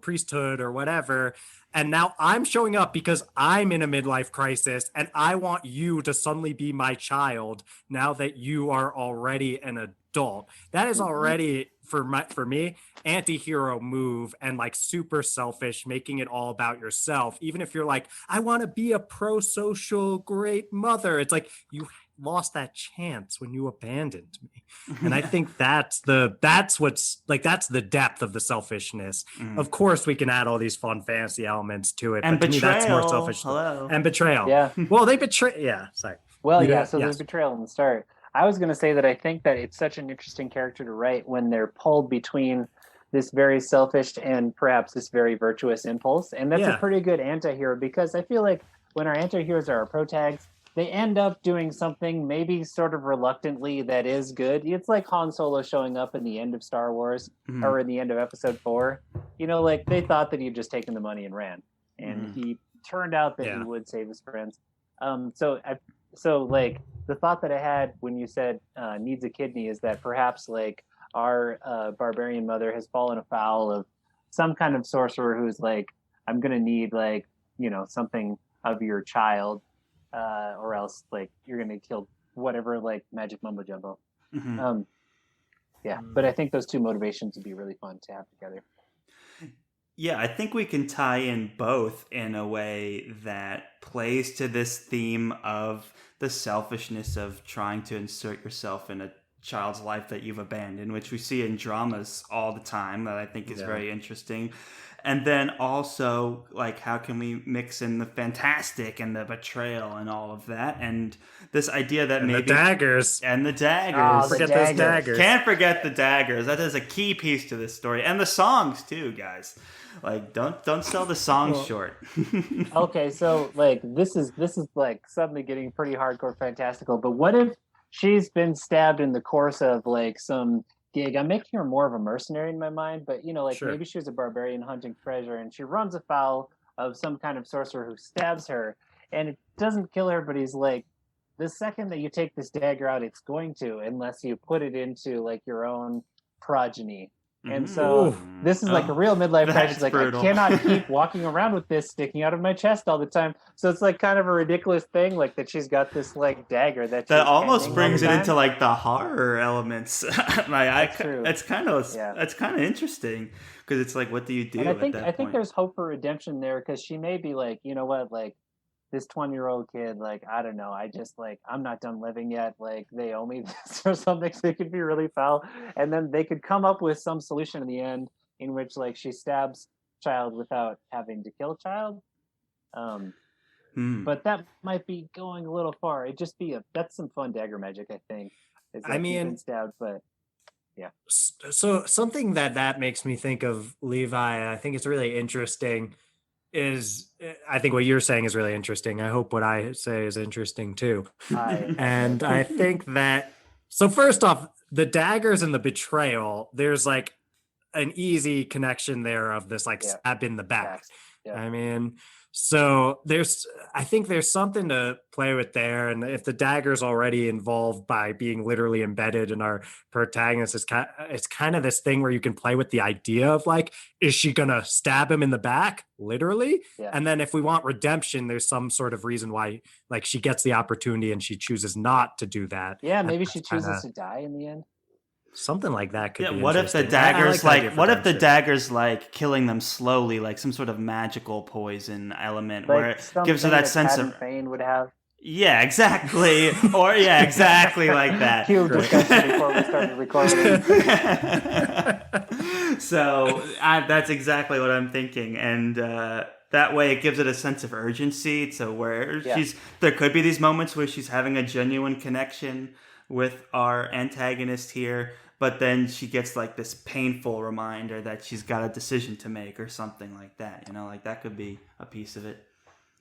priesthood or whatever. And now I'm showing up because I'm in a midlife crisis and I want you to suddenly be my child now that you are already an adult. That is already for me anti-hero move, and like super selfish, making it all about yourself. Even if you're like, I want to be a pro-social great mother, it's like you lost that chance when you abandoned me. And I think that's the depth of the selfishness. Of course we can add all these fun fantasy elements to it, and but betrayal, to me that's more selfish. And betrayal. Well, they betray. Sorry. Well, so there's betrayal in the start. I was going to say that I think that it's such an interesting character to write when they're pulled between this very selfish and perhaps this very virtuous impulse. And that's a pretty good anti-hero, because I feel like when our anti-heroes are our protags, they end up doing something maybe sort of reluctantly that is good. It's like Han Solo showing up in the end of Star Wars or in the end of Episode 4. Like they thought that he'd just taken the money and ran. And he turned out that he would save his friends. So like the thought that I had when you said needs a kidney is that perhaps like our barbarian mother has fallen afoul of some kind of sorcerer who's like, I'm going to need like, something of your child, or else like you're going to kill whatever, like magic mumbo jumbo. But I think those two motivations would be really fun to have together. Yeah, I think we can tie in both in a way that plays to this theme of the selfishness of trying to insert yourself in a child's life that you've abandoned, which we see in dramas all the time, that I think is very interesting. And then also, like, how can we mix in the fantastic and the betrayal and all of that? And this idea that maybe... the daggers. And the daggers. Forget those daggers. Can't forget the daggers. That is a key piece to this story. And the songs, too, guys. Like, don't sell the songs short. Okay, so, like, this is like, suddenly getting pretty hardcore fantastical. But what if she's been stabbed in the course of, like, some... gig? I'm making her more of a mercenary in my mind, but maybe she was a barbarian hunting treasure and she runs afoul of some kind of sorcerer who stabs her, and it doesn't kill her, but he's like, the second that you take this dagger out, it's going to, unless you put it into like your own progeny. And so this is like a real midlife crisis. Like, brutal. I cannot keep walking around with this sticking out of my chest all the time. So it's like kind of a ridiculous thing, like that she's got this like dagger that almost brings it into like the horror elements. It's kind of interesting, because it's like, what do you do? And I think there's hope for redemption there, because she may be like, you know what, like, this 20-year-old kid, like, I don't know, I just, like, I'm not done living yet, like, they owe me this or something, so they could be really foul, and then they could come up with some solution in the end in which, like, she stabs child without having to kill child. But that might be going a little far. It'd just be that's some fun dagger magic, I think. I mean, been stabbed, but yeah. So something that makes me think of Levi, I think it's really interesting, I think what you're saying is really interesting. I hope what I say is interesting too. And I think that, so first off, the daggers and the betrayal, there's like an easy connection there of this like stab in the back. I mean, so I think there's something to play with there. And if the dagger's already involved by being literally embedded in our protagonist, it's kind of this thing where you can play with the idea of like, is she gonna stab him in the back literally? And then if we want redemption, there's some sort of reason why, like, she gets the opportunity and she chooses not to do that. Maybe she chooses to die in the end. Something like that could be what if the interesting. I daggers the idea for what if the friendship. daggers killing them slowly, like some sort of magical poison element, where Like it gives her that sense of Fane would have. yeah, exactly, or yeah, exactly like that. Cue discussion before we started recording. So that's exactly what I'm thinking, and that way it gives it a sense of urgency. So where there could be these moments where she's having a genuine connection with our antagonist here, but then she gets like this painful reminder that she's got a decision to make or something like that. Like that could be a piece of it.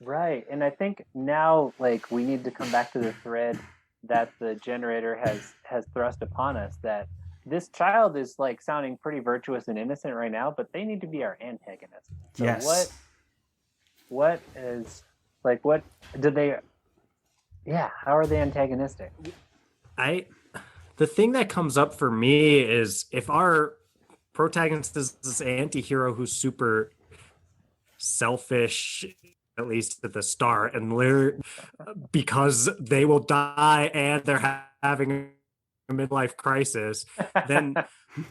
Right. And I think now, like, we need to come back to the thread that the generator has thrust upon us, that this child is like sounding pretty virtuous and innocent right now, but they need to be our antagonist. So yes. What is, like, what did they, how are they antagonistic? The thing that comes up for me is if our protagonist is this anti-hero who's super selfish, at least at the start, and because they will die and they're having a midlife crisis, then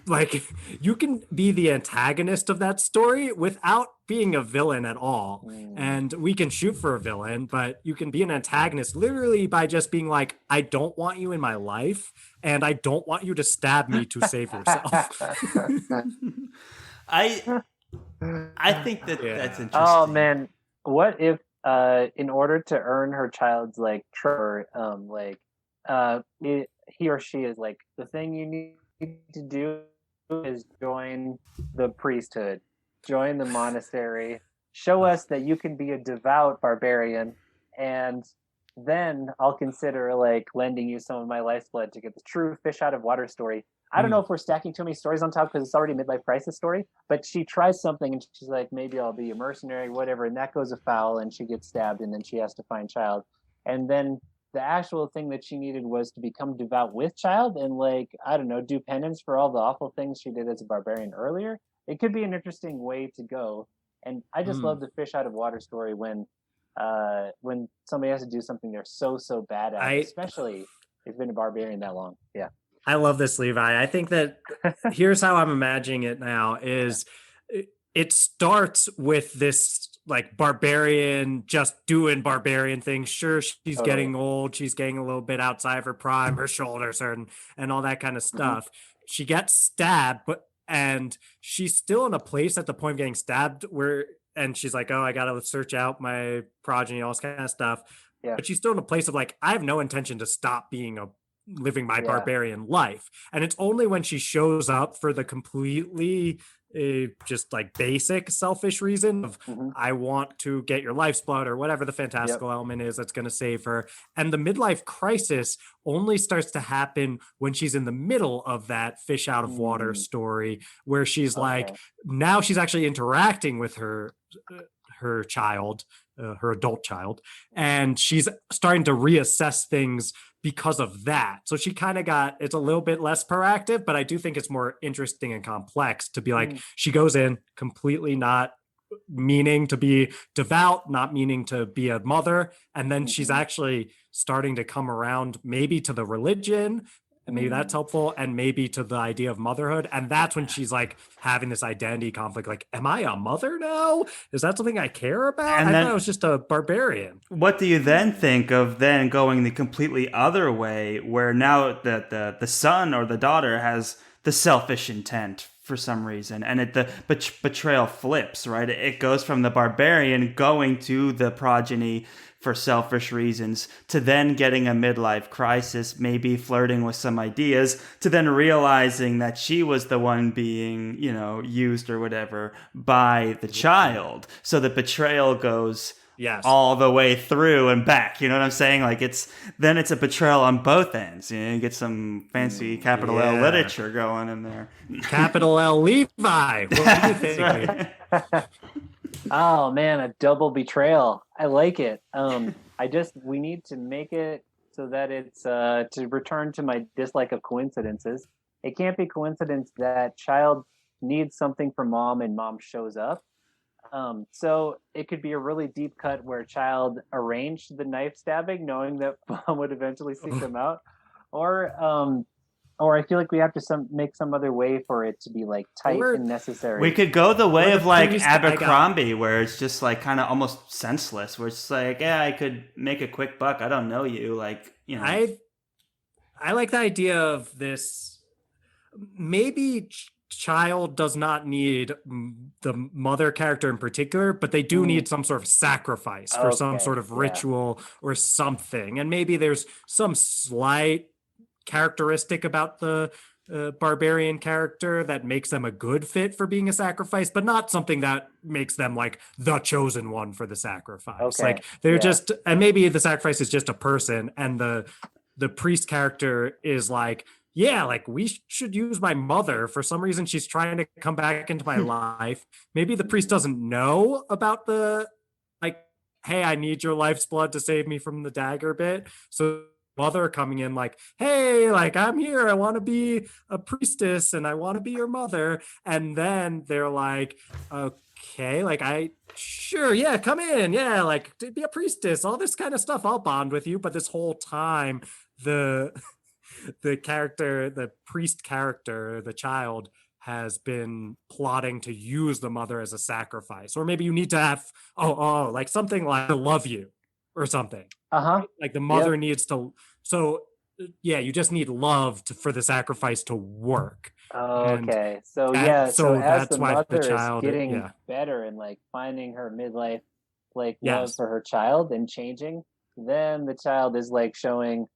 like you can be the antagonist of that story without being a villain at all. And we can shoot for a villain, but you can be an antagonist literally by just being like, I don't want you in my life and I don't want you to stab me to save yourself. I think that's interesting. Oh man, what if in order to earn her child's like he or she is like, the thing you need to do is join the priesthood, join the monastery, show us that you can be a devout barbarian, and then I'll consider like lending you some of my life's blood to get the true fish out of water story. I don't know if we're stacking too many stories on top because it's already a midlife crisis story, but she tries something and she's like, maybe I'll be a mercenary, whatever, and that goes afoul and she gets stabbed and then she has to find child. And then the actual thing that she needed was to become devout with child and, like, I don't know, do penance for all the awful things she did as a barbarian earlier. It could be an interesting way to go. And I just love the fish out of water story when somebody has to do something they're so bad at, especially if it's been a barbarian that long. Yeah. I love this, Levi. I think that here's how I'm imagining it now is it starts with this like barbarian just doing barbarian things. Sure, she's getting old. She's getting a little bit outside of her prime. Her shoulders hurt and all that kind of stuff. She gets stabbed, and she's still in a place at the point of getting stabbed and she's like, oh, I got to search out my progeny, all this kind of stuff. Yeah. But she's still in a place of like, I have no intention to stop living my barbarian life. And it's only when she shows up for the completely just like basic selfish reason of I want to get your life's blood or whatever the fantastical element is that's going to save her. And the midlife crisis only starts to happen when she's in the middle of that fish out of water story, where she's like, now she's actually interacting with her child, her adult child, and she's starting to reassess things because of that. So she kind of it's a little bit less proactive, but I do think it's more interesting and complex to be like, she goes in completely not meaning to be devout, not meaning to be a mother. And then she's actually starting to come around maybe to the religion, and maybe that's helpful, and maybe to the idea of motherhood. And that's when she's like having this identity conflict. Like, am I a mother now? Is that something I care about? I thought I was just a barbarian. What do you then think of then going the completely other way, where now the son or the daughter has the selfish intent for some reason, and the betrayal flips, right? It goes from the barbarian going to the progeny for selfish reasons, to then getting a midlife crisis, maybe flirting with some ideas, to then realizing that she was the one being, used or whatever by the child. So the betrayal goes all the way through and back. You know what I'm saying? Like it's a betrayal on both ends. You get some fancy capital L literature going in there. Capital L Levi. What do you think? Oh man, a double betrayal. I like it. We need to make it so that it's to return to my dislike of coincidences. It can't be coincidence that child needs something from mom and mom shows up. So it could be a really deep cut where child arranged the knife stabbing, knowing that mom would eventually seek them out, or Or I feel like we have to make some other way for it to be like tight and necessary. We could go the way of like priest Abercrombie, where it's just like kind of almost senseless, where it's like, yeah, I could make a quick buck. I don't know you, like, you know. I like the idea of this. Maybe child does not need the mother character in particular, but they do need some sort of sacrifice for some sort of ritual or something. And maybe there's some slight characteristic about the barbarian character that makes them a good fit for being a sacrifice, but not something that makes them like the chosen one for the sacrifice. Like they're just, and maybe the sacrifice is just a person, and the priest character is like, yeah, like we should use my mother. For some reason, she's trying to come back into my life. Maybe the priest doesn't know about the, like, hey, I need your life's blood to save me from the dagger bit. So mother coming in like, hey, like I'm here. I want to be a priestess and I want to be your mother. And then they're like, okay, like sure, yeah, come in. Yeah, like to be a priestess, all this kind of stuff. I'll bond with you. But this whole time, the character, the priest character, the child has been plotting to use the mother as a sacrifice. Or maybe you need to have, like something like to love you or something. Like the mother needs to, so yeah, you just need love for the sacrifice to work. Okay. So so as the mother is getting better and like finding her midlife like love for her child and changing, then the child is like showing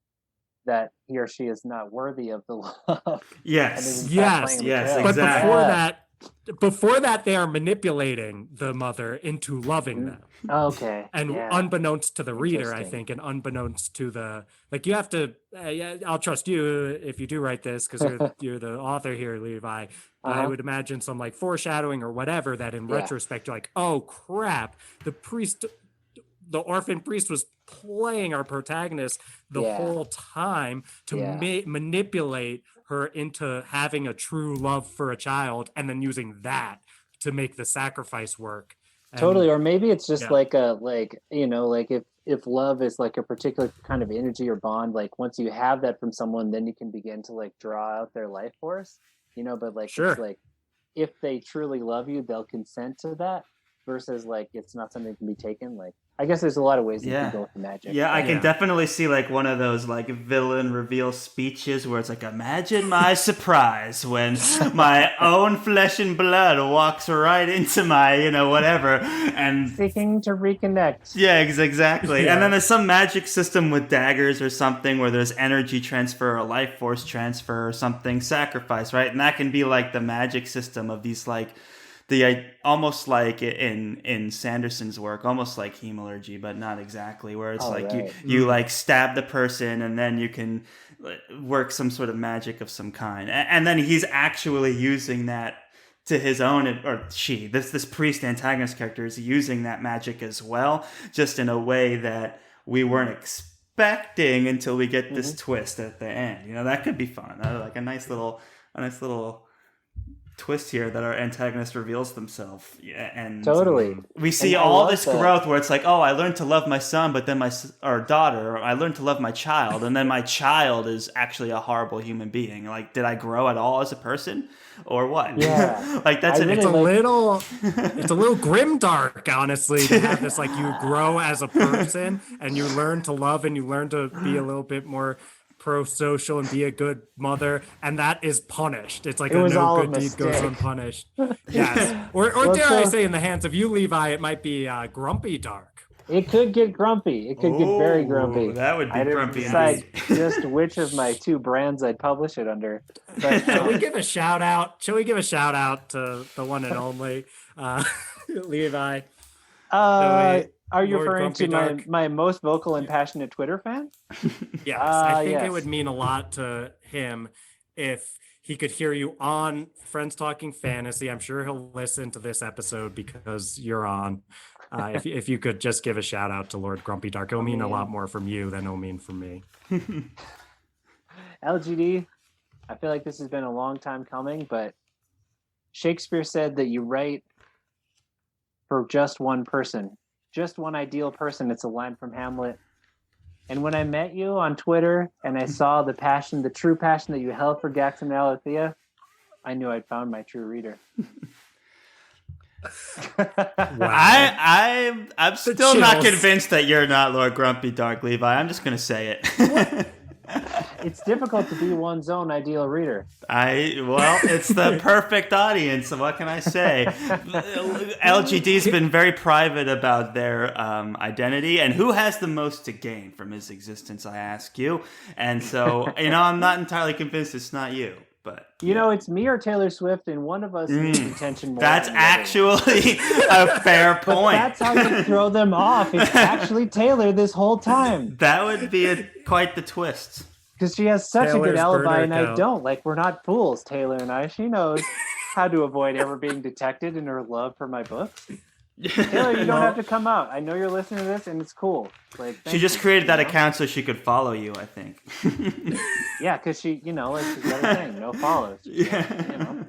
that he or she is not worthy of the love. Yes, exactly. But before that, they are manipulating the mother into loving them. Okay. And unbeknownst to the reader, I think, and unbeknownst to the, like, you have to, I'll trust you if you do write this, because you're the author here, Levi. I would imagine some like foreshadowing or whatever that in retrospect, you're like, oh crap, the orphan priest was playing our protagonist the whole time to manipulate her into having a true love for a child, and then using that to make the sacrifice work. Totally. Or maybe it's just like if love is like a particular kind of energy or bond, like once you have that from someone, then you can begin to like draw out their life force, but like it's like if they truly love you, they'll consent to that, versus like it's not something that can be taken. Like I guess there's a lot of ways you can go with the magic. Yeah, I can definitely see like one of those like villain reveal speeches where it's like, imagine my surprise when my own flesh and blood walks right into my, whatever, and seeking to reconnect. Yeah, exactly. Yeah. And then there's some magic system with daggers or something where there's energy transfer or life force transfer or something, sacrifice, right? And that can be like the magic system of these like almost like in Sanderson's work, almost like hemalurgy, but not exactly, where it's you like stab the person and then you can work some sort of magic of some kind, and then he's actually using that to his own, or she, this priest antagonist character is using that magic as well, just in a way that we weren't expecting until we get this twist at the end. That could be fun. Like a nice little twist here that our antagonist reveals themselves, and totally we see all this growth where it's like, oh, I learned to love my son, but then our daughter, or I learned to love my child, and then my child is actually a horrible human being. Like, did I grow at all as a person, or what? Like that's it's a little grimdark, honestly, to have this like you grow as a person and you learn to love and you learn to be a little bit more pro-social and be a good mother, and that is punished. It's like no good deed goes unpunished. Yes. Or dare I say, in the hands of you, Levi, it might be grumpy dark. It could get grumpy. It could get very grumpy. That would be grumpy. Decide just which of my two brands I'd publish it under. But Shall we give a shout out to the one and only Levi? Are you referring to my most vocal and passionate Twitter fan? Yes, I think it would mean a lot to him if he could hear you on Friends Talking Fantasy. I'm sure he'll listen to this episode because you're on. If you could just give a shout out to Lord Grumpy Dark, it'll mean a lot more from you than it'll mean from me. LGD, I feel like this has been a long time coming, but Shakespeare said that you write for just one person. Just one ideal person. It's a line from Hamlet. And when I met you on Twitter and I saw the passion, the true passion that you held for Gax and Alethea, I knew I'd found my true reader. I'm still not chills. convinced that you're not Lord Grumpy Dark Levi. I'm just gonna say it. It's difficult to be one's own ideal reader. It's the perfect audience. So what can I say? LGD's been very private about their identity, and who has the most to gain from his existence, I ask you. And so, I'm not entirely convinced it's not you. But it's me or Taylor Swift, and one of us needs attention more. That's than the other. actually a fair But point. that's how you throw them off. It's actually Taylor this whole time. That would be quite the twist. Because she has such a good Taylor's alibi, burner and I account. don't. Like, we're not fools, Taylor and I. She knows how to avoid ever being detected in her love for my books. Taylor, you don't have to come out. I know you're listening to this, and it's cool. Like, She just created that account so she could follow you, I think. Yeah, because she, she's got a thing, no follows. Yeah.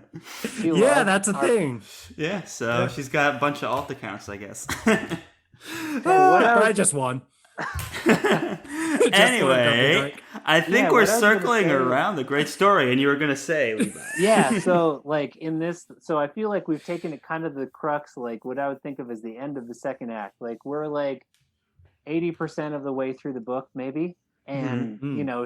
She Yeah, loves that's a our- thing. Yeah, so she's got a bunch of alt accounts, I guess. Hey, what I else- just won. Anyway, I think Yeah, we're what I was gonna circling say- around the great story, and you were going to say, Levi. Yeah, so like in this, so I feel like we've taken it kind of the crux, like what I would think of as the end of the second act. Like we're like 80% of the way through the book, maybe, and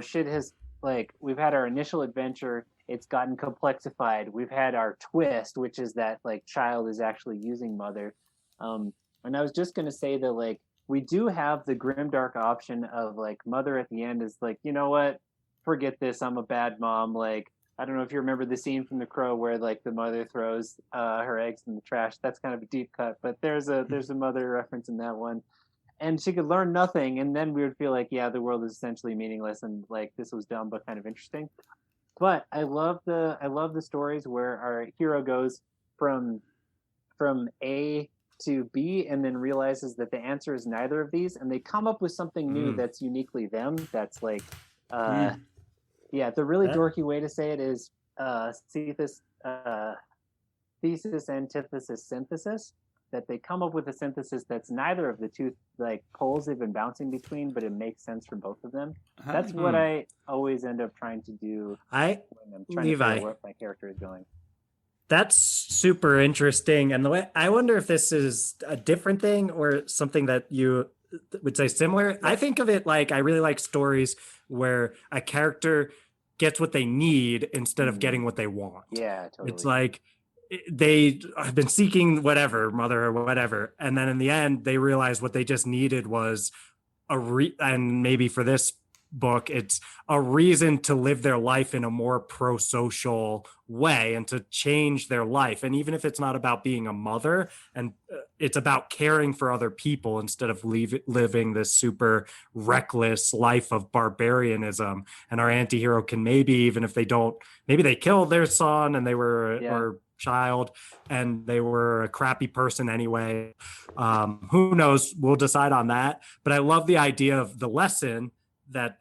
shit has like we've had our initial adventure. It's gotten complexified. We've had our twist, which is that like child is actually using mother. And I was just gonna say that like we do have the grimdark option of like mother at the end is like, you know what? Forget this. I'm a bad mom. Like, I don't know if you remember the scene from The Crow where like the mother throws her eggs in the trash. That's kind of a deep cut, but there's a mother reference in that one. And she could learn nothing, and then we would feel like, yeah, the world is essentially meaningless, and like this was dumb but kind of interesting. But I love the stories where our hero goes from A to B and then realizes that the answer is neither of these, and they come up with something new that's uniquely them. That's like yeah, the really dorky way to say it is thesis, antithesis, synthesis. That they come up with a synthesis that's neither of the two like poles they've been bouncing between, but it makes sense for both of them. That's what I always end up trying to do when I'm trying to figure out where my character is going. That's super interesting. And the way I wonder if this is a different thing or something that you would say similar. I think of it like I really like stories where a character gets what they need instead of getting what they want. Yeah, totally. It's like they have been seeking whatever, mother or whatever. And then in the end, they realize what they just needed was and maybe for this book, it's a reason to live their life in a more pro-social way and to change their life. And even if it's not about being a mother, and it's about caring for other people instead of living this super reckless life of barbarianism. And our anti-hero can maybe, even if they don't, maybe they killed their son and they were or child and they were a crappy person anyway. Who knows? We'll decide on that. But I love the idea of the lesson that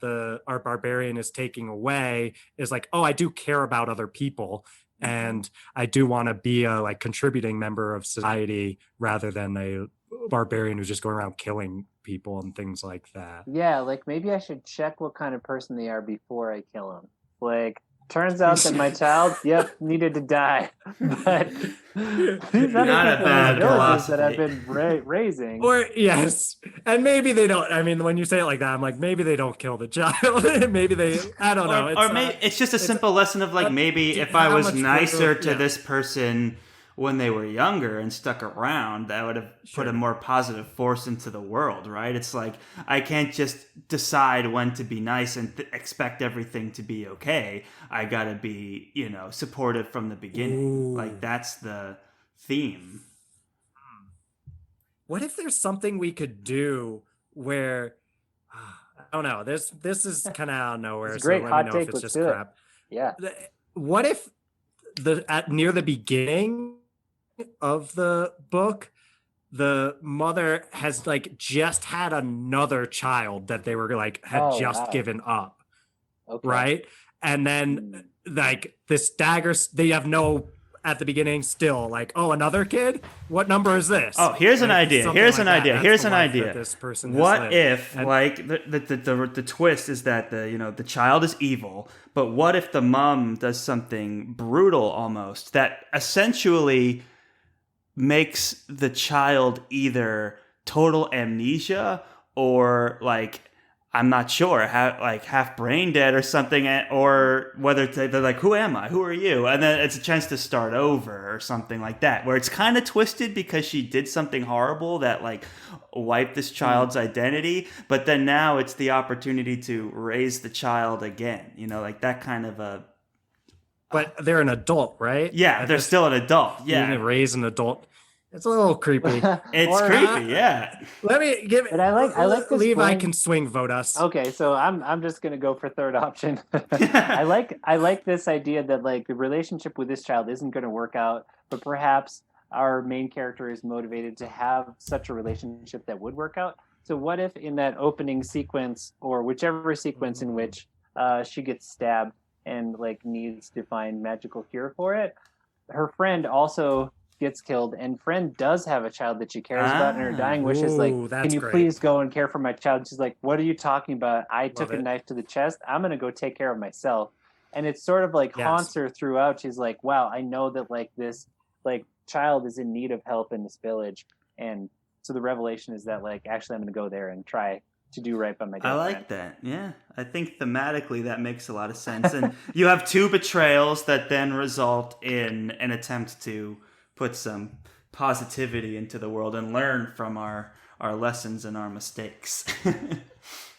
our barbarian is taking away is like, oh, I do care about other people, and I do want to be a like contributing member of society rather than a barbarian who's just going around killing people and things like that. Yeah, like maybe I should check what kind of person they are before I kill them. Like, turns out that my child, needed to die. But these other Not a people in bad the villages philosophy. that I've been raising. Or yes, and maybe they don't. I mean, when you say it like that, I'm like, maybe they don't kill the child. Maybe they. I don't know. Or maybe it's just a simple lesson of like maybe if I how was much nicer further- to this person when they were younger and stuck around, that would have put a more positive force into the world, right? It's like I can't just decide when to be nice and expect everything to be okay. I gotta be, supportive from the beginning. Ooh. Like that's the theme. What if there's something we could do where I don't know. This is kind of out of nowhere. It's a great so hot let me know if take, it's let's just do it. crap. Yeah. What if near the beginning of the book, the mother has like just had another child that they were like had given up, Okay. right? And then like this Daggers, they have no at the beginning still like, oh, another kid? What number is this? Oh, here's an Like, idea. something Here's like an that. idea. That's Here's the an life that idea. this person has What lived. if, And- like, the twist is that the child is evil, but what if the mom does something brutal almost that essentially makes the child either total amnesia or like I'm not sure, half brain dead or something, or whether they're like, who am I? Who are you? And then it's a chance to start over or something like that, where it's kind of twisted because she did something horrible that like wiped this child's identity, but then now it's the opportunity to raise the child again. Like that kind of a. But they're an adult, right? Yeah, they're still an adult. You Yeah, can raise an adult. It's a little creepy. it's creepy. Yeah. Let me give it. But I like this Levi point. can swing vote us. Okay, so I'm just gonna go for third option. I like this idea that like the relationship with this child isn't gonna work out, but perhaps our main character is motivated to have such a relationship that would work out. So what if in that opening sequence or whichever sequence in which she gets stabbed and like needs to find magical cure for it, her friend also gets killed, and friend does have a child that she cares about, and her dying wish is like, can you please go and care for my child? She's like, what are you talking about? I took a knife to the chest. I'm gonna go take care of myself. And it's sort of like haunts her throughout. She's like, wow, I know that like this like child is in need of help in this village. And so the revelation is that like actually I'm gonna go there and try to do right by my girlfriend. I like that. Yeah. I think thematically that makes a lot of sense. And you have two betrayals that then result in an attempt to put some positivity into the world and learn from our lessons and our mistakes.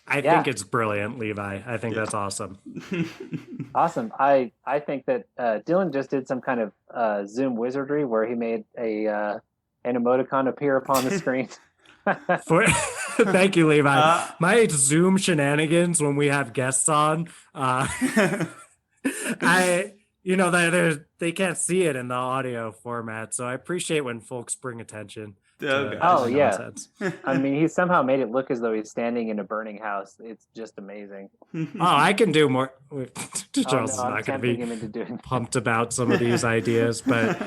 I think it's brilliant, Levi. I think that's awesome. Awesome. I think that Dylan just did some kind of Zoom wizardry where he made an emoticon appear upon the screen. Thank you, Levi. My Zoom shenanigans when we have guests on, they can't see it in the audio format, so I appreciate when folks bring attention. Oh yeah. I mean, he somehow made it look as though he's standing in a burning house. It's just amazing. I can do more. Charles is I'm not going to him into doing pumped about some of these ideas, but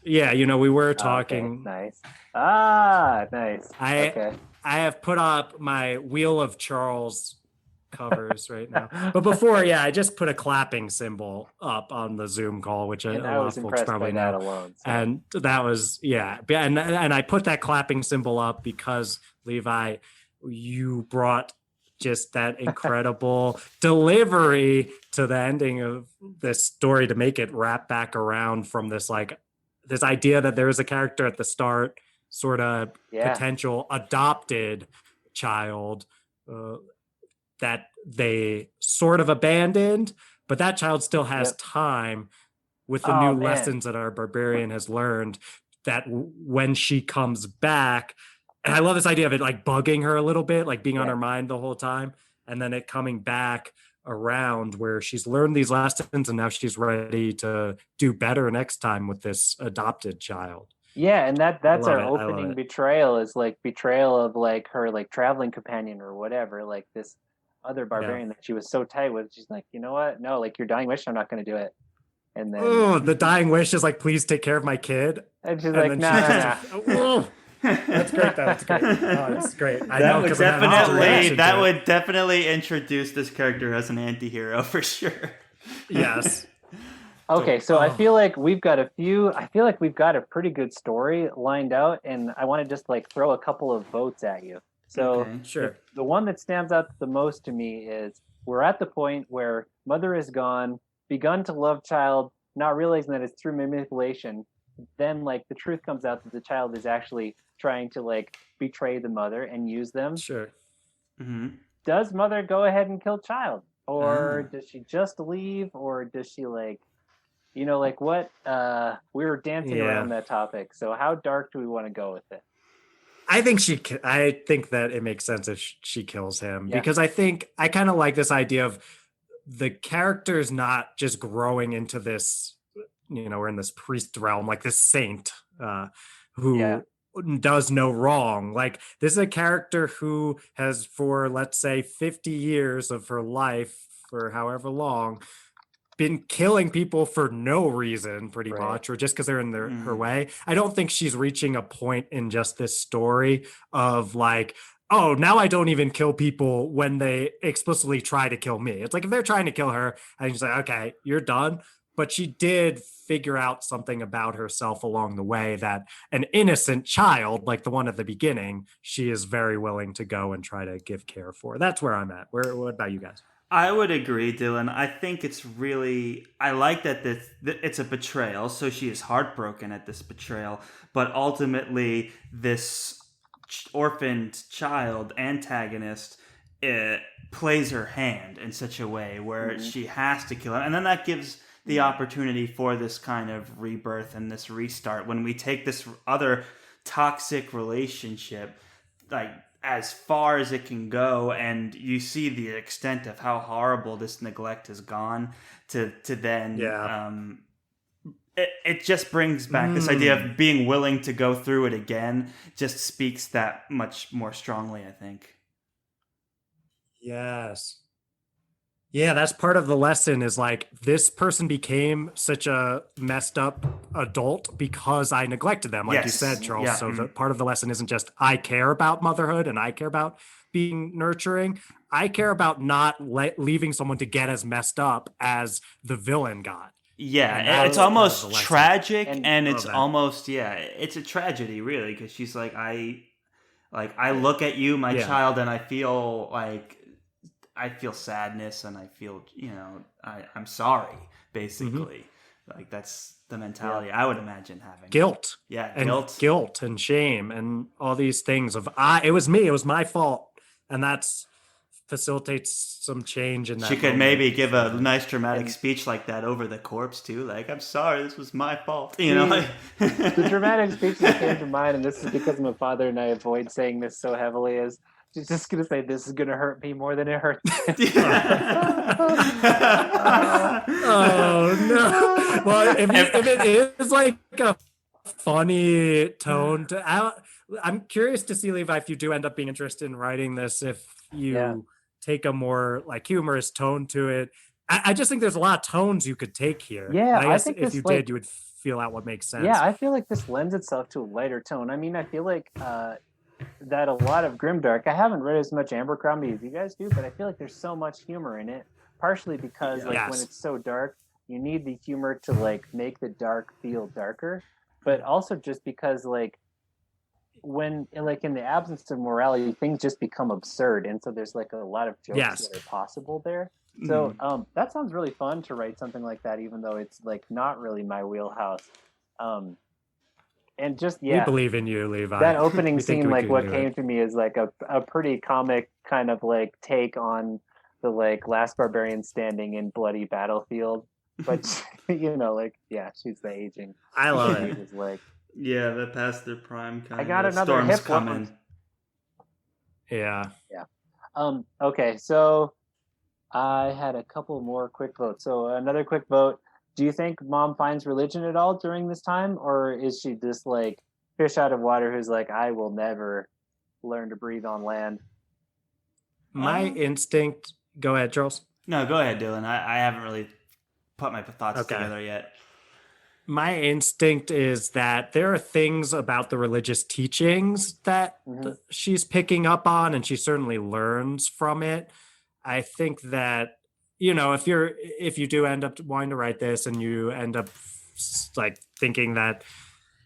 we were talking. Okay, nice. Nice. I have put up my Wheel of Charles covers right now, but before, I just put a clapping symbol up on the Zoom call, which a lot of folks probably know. Alone, so. And that was and I put that clapping symbol up because Levi, you brought just that incredible delivery to the ending of this story to make it wrap back around from this idea that there is a character at the start, sort of potential adopted child that they sort of abandoned, but that child still has time with the new lessons that our barbarian has learned, that when she comes back, and I love this idea of it like bugging her a little bit, like being on her mind the whole time, and then it coming back around where she's learned these lessons and now she's ready to do better next time with this adopted child. Yeah, and that's our opening betrayal, is like betrayal of like her like traveling companion or whatever, like this other barbarian that she was so tight with. She's like, you know what? No, like your dying wish, I'm not going to do it. And then the dying wish is like, please take care of my kid. And she's like, no. That's great. That's great. Oh, that's great. That would definitely introduce this character as an anti-hero for sure. Yes. Okay, so I feel like we've got a pretty good story lined out, and I want to just like throw a couple of votes at you. So sure. The one that stands out the most to me is we're at the point where mother is gone, begun to love child, not realizing that it's through manipulation. Then like the truth comes out that the child is actually trying to like betray the mother and use them. Sure. Mm-hmm. Does mother go ahead and kill child? Or does she just leave? Or does she like, like what? We were dancing around that topic. So how dark do we want to go with it? I think that it makes sense if she kills him, because I kind of like this idea of the character's not just growing into this, we're in this priest realm, like this saint who does no wrong. Like this is a character who has, for let's say 50 years of her life, or however long, been killing people for no reason, pretty Right. much, or just because they're in her way. I don't think she's reaching a point in just this story of like, oh, now I don't even kill people when they explicitly try to kill me. It's like if they're trying to kill her, I can say, okay, you're done. But she did figure out something about herself along the way that an innocent child, like the one at the beginning, she is very willing to go and try to give care for. That's where I'm at. What about you guys? I would agree, Dylan. I think it's really. I like that it's a betrayal, so she is heartbroken at this betrayal, but ultimately, this orphaned child antagonist plays her hand in such a way where she has to kill him, and then that gives the opportunity for this kind of rebirth and this restart when we take this other toxic relationship, like, as far as it can go, and you see the extent of how horrible this neglect has gone to then it just brings back this idea of being willing to go through it again. Just speaks that much more strongly, I think. Yes. Yeah, that's part of the lesson is like this person became such a messed up adult because I neglected them, like you said, Charles. Yeah. So the part of the lesson isn't just I care about motherhood and I care about being nurturing. I care about not leaving someone to get as messed up as the villain got. Yeah, it's almost tragic, and it's that. almost it's a tragedy, really, because she's like, I look at you, my child, and I feel sadness, and I feel, I'm sorry, basically. Like, that's the mentality I would imagine having. Guilt. Yeah, and guilt and shame and all these things of it was me, it was my fault, and that's facilitates some change in that. She could maybe give a nice dramatic speech like that over the corpse too, like, I'm sorry, this was my fault. The dramatic speech that came to mind, and this is because I'm a father and I avoid saying this so heavily, is she's just gonna say, this is gonna hurt me more than it hurts. Oh no! Well, if it is like a funny tone I'm curious to see, Levi, if you do end up being interested in writing this, if you take a more like humorous tone to it. I just think there's a lot of tones you could take here. Yeah, I guess think if you did, you would feel out what makes sense. Yeah, I feel like this lends itself to a lighter tone. I mean, I feel like that a lot of grimdark. I haven't read as much Abercrombie as you guys do, but I feel like there's so much humor in it. Partially because when it's so dark, you need the humor to like make the dark feel darker, but also just because like when like in the absence of morality, things just become absurd, and so there's like a lot of jokes that are possible there. So that sounds really fun to write something like that, even though it's like not really my wheelhouse. And just we believe in you, Levi. That opening scene, like what came to me is like a pretty comic kind of like take on the like last barbarian standing in bloody battlefield, but she's the aging. I love it. It's like they're past their prime. Kind I got of another storm's hip coming. one. Yeah. Okay, so I had a couple more quick votes. So another quick vote. Do you think Mom finds religion at all during this time, or is she just like fish out of water who's like, I will never learn to breathe on land? My instinct. Go ahead, Charles. No, go ahead, Dylan. I haven't really put my thoughts together yet. My instinct is that there are things about the religious teachings that she's picking up on, and she certainly learns from it. I think that, if you do end up wanting to write this and you end up like thinking that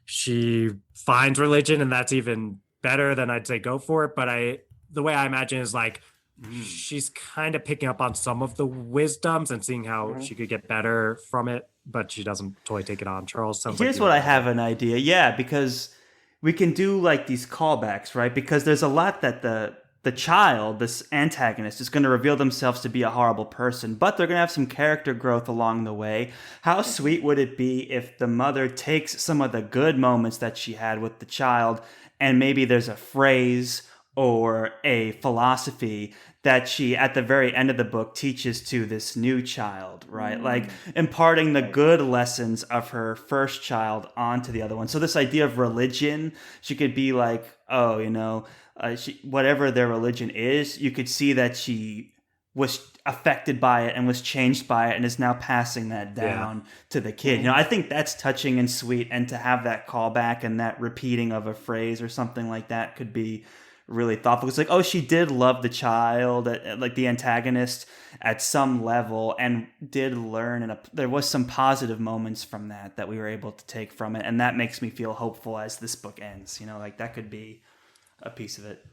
she finds religion and that's even better, then I'd say go for it. But the way I imagine is like, she's kind of picking up on some of the wisdoms and seeing how she could get better from it, but she doesn't totally take it on. Charles, here's what I have an idea. Yeah, because we can do like these callbacks, right? Because there's a lot that the child, this antagonist, is going to reveal themselves to be a horrible person, but they're going to have some character growth along the way. How sweet would it be if the mother takes some of the good moments that she had with the child, and maybe there's a phrase or a philosophy that she, at the very end of the book, teaches to this new child, right? Like imparting the good lessons of her first child onto the other one. So this idea of religion, she could be like, whatever their religion is, you could see that she was affected by it and was changed by it and is now passing that down to the kid. You know, I think that's touching and sweet, and to have that callback and that repeating of a phrase or something like that could be really thoughtful. It's like, oh, she did love the child, like the antagonist at some level, and did learn, and there was some positive moments from that we were able to take from it, and that makes me feel hopeful as this book ends. You know, like that could be a piece of it.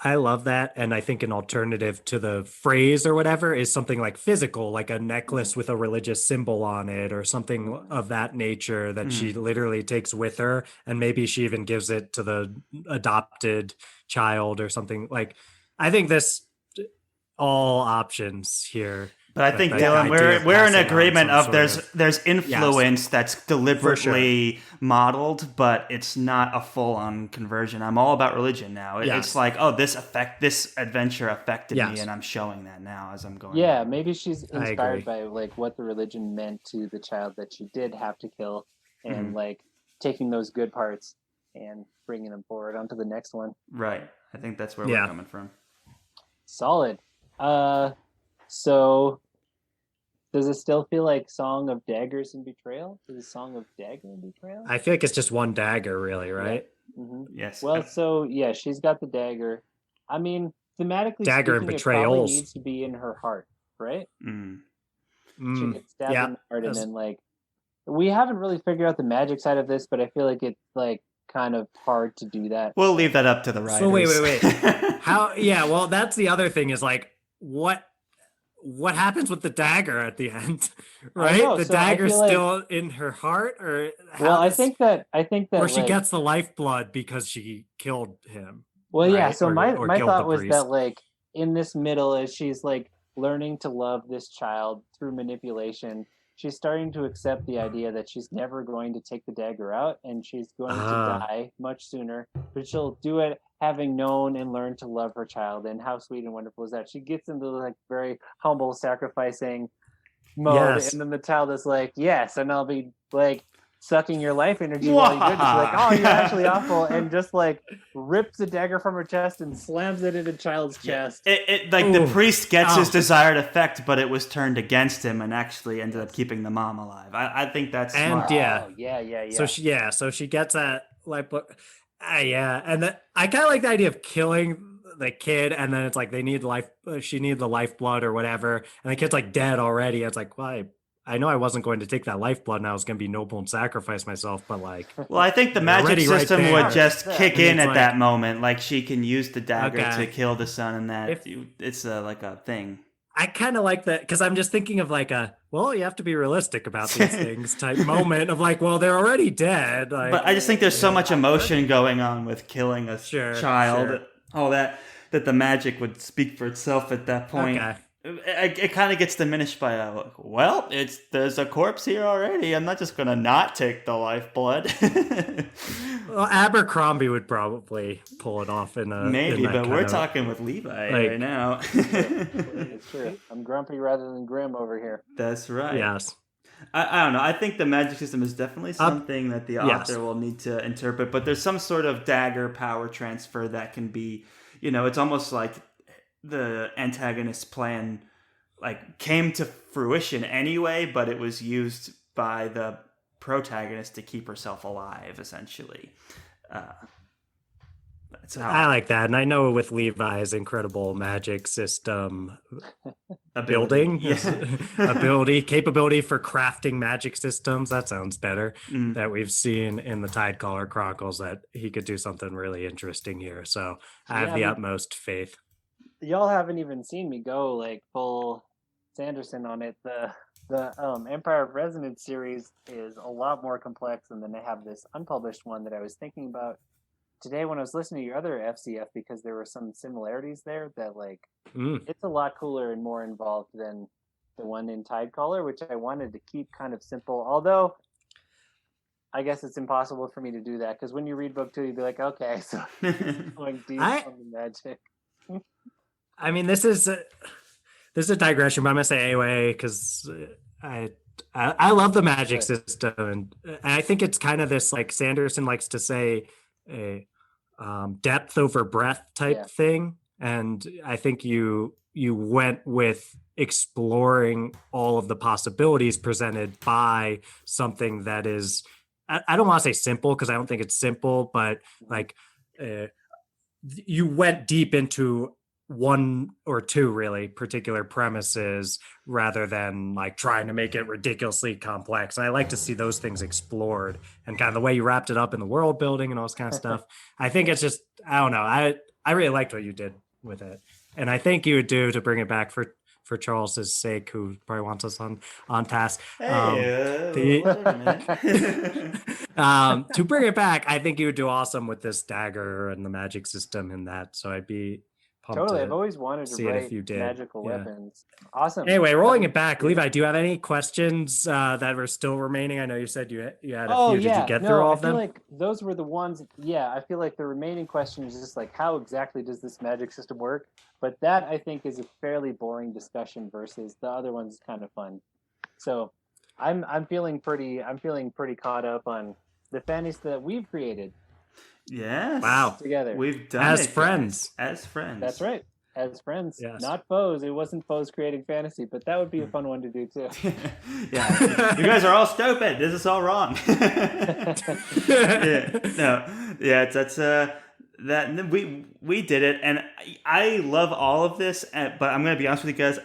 I love that. And I think an alternative to the phrase or whatever is something like physical, like a necklace with a religious symbol on it or something of that nature that she literally takes with her. And maybe she even gives it to the adopted child or something. Like, I think this all options here. But I think, Dylan, we're in agreement of there's influence that's deliberately modeled, but it's not a full-on conversion. I'm all about religion now. It's like, oh, this adventure affected me, and I'm showing that now as I'm going. Yeah, maybe she's inspired by like what the religion meant to the child that she did have to kill, and like taking those good parts and bringing them forward onto the next one. Right. I think that's where we're coming from. Solid. So, does it still feel like Song of Daggers and Betrayal? Is it Song of Dagger and Betrayal? I feel like it's just one dagger, really, right? Yeah. Mm-hmm. Yes. Well, so yeah, she's got the dagger. I mean, thematically, dagger speaking, and it probably betrayals needs to be in her heart, right? She gets stabbed in the heart, and then like we haven't really figured out the magic side of this, but I feel like it's like kind of hard to do that. We'll leave that up to the writers. So wait. How? Yeah. Well, that's the other thing is like what happens with the dagger at the end, right? The dagger's still in her heart, or I think that or she gets the lifeblood because she killed him. Well, right? Yeah. So my thought was that like in this middle, as she's like learning to love this child through manipulation, she's starting to accept the idea that she's never going to take the dagger out, and she's going to die much sooner, but she'll do it having known and learned to love her child. And how sweet and wonderful is that? She gets into like very humble, sacrificing mode, and then the child is like, yes, and I'll be like sucking your life energy while you're good. She's like, oh, you're actually awful, and just like rips the dagger from her chest and slams it into the child's chest. The priest gets his desired effect, but it was turned against him and actually ended up keeping the mom alive. I think that's smart. Yeah. So she gets that and I kind of like the idea of killing the kid, and then it's like they need she needs the lifeblood or whatever, and the kid's like dead already. It's like, well, I know I wasn't going to take that lifeblood, and I was going to be noble and sacrifice myself, but like, well, I think the magic system would just kick in at that moment. Like she can use the dagger to kill the son, and that it's like a thing. I kind of like that because I'm just thinking of like you have to be realistic about these things type moment of like, well, they're already dead. Like, but I just think there's so much emotion going on with killing a child, all that the magic would speak for itself at that point. Okay. It kind of gets diminished by there's a corpse here already. I'm not just gonna not take the lifeblood. Well, Abercrombie would probably pull it off maybe, but we're talking with Levi right now. It's true. I'm grumpy rather than grim over here. That's right. Yes. I don't know. I think the magic system is definitely something that the author will need to interpret, but there's some sort of dagger power transfer that can be, it's almost like the antagonist's plan came to fruition anyway, but it was used by the protagonist to keep herself alive, essentially. I like that, and I know with Levi's incredible magic system capability for crafting magic systems, that sounds better, that we've seen in the Tidecaller Chronicles, that he could do something really interesting here. So I have the utmost faith. Y'all haven't even seen me go like full Sanderson on it. The Empire of Resonance series is a lot more complex, and then I have this unpublished one that I was thinking about today when I was listening to your other FCF, because there were some similarities there that it's a lot cooler and more involved than the one in Tidecaller, which I wanted to keep kind of simple. Although I guess it's impossible for me to do that, because when you read book 2, you'd be like, okay, so going deep on the magic. I mean, this is a digression, but I'm gonna say anyway because I love the magic system, and I think it's kind of this, like Sanderson likes to say, a depth over breadth type thing. and I think you went with exploring all of the possibilities presented by something that is, I don't want to say simple because I don't think it's simple, but like you went deep into one or two really particular premises rather than like trying to make it ridiculously complex. And I like to see those things explored, and kind of the way you wrapped it up in the world building and all this kind of stuff. I think it's just, I don't know. I really liked what you did with it. And I think you would do, to bring it back for Charles's sake, who probably wants us on task. Hey, wait a minute. To bring it back, I think you would do awesome with this dagger and the magic system in that. So I'd be pumped. Totally. To I've always wanted to see it write if you did. magical Yeah. weapons. Awesome. Anyway, rolling it back, Levi, do you have any questions that were still remaining? I know you said you had a few. Did you get through all of them? I feel like those were the ones. Yeah, I feel like the remaining question is just like, how exactly does this magic system work? But that, I think, is a fairly boring discussion versus the other ones is kind of fun. So I'm feeling pretty caught up on the fantasy that we've created. Yes. Wow. Together. We've done As it, friends. guys. As friends. That's right. As friends, Yes. not foes. It wasn't foes creating fantasy, but that would be a fun one to do too. Yeah. You guys are all stupid. This is all wrong. Yeah. No. Yeah. That's that we did it, and I love all of this. But I'm gonna be honest with you guys.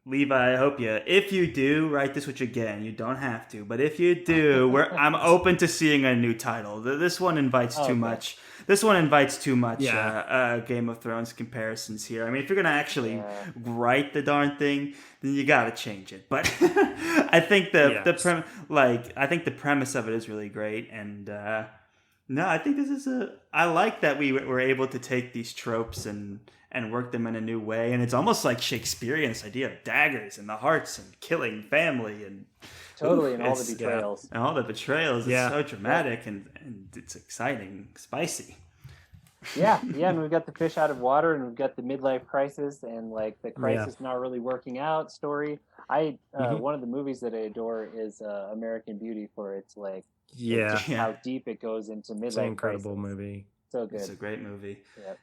Levi, I hope if you do write this, which again, you don't have to, but if you do, I'm open to seeing a new title. This one invites too much. This one invites too much Game of Thrones comparisons here. I mean, if you're going to actually write the darn thing, then you got to change it. But I think I think the premise of it is really great. And no, I think this is I like that we were able to take these tropes and work them in a new way. And it's almost like Shakespearean, this idea of daggers and the hearts and killing family and totally, and all the betrayals. And all the betrayals. It's so dramatic and it's exciting, spicy. Yeah, and we've got the fish out of water, and we've got the midlife crisis, and like the crisis not really working out story. One of the movies that I adore is American Beauty, for its like how deep it goes into midlife. It's an incredible movie. So good. It's a great movie. Yep.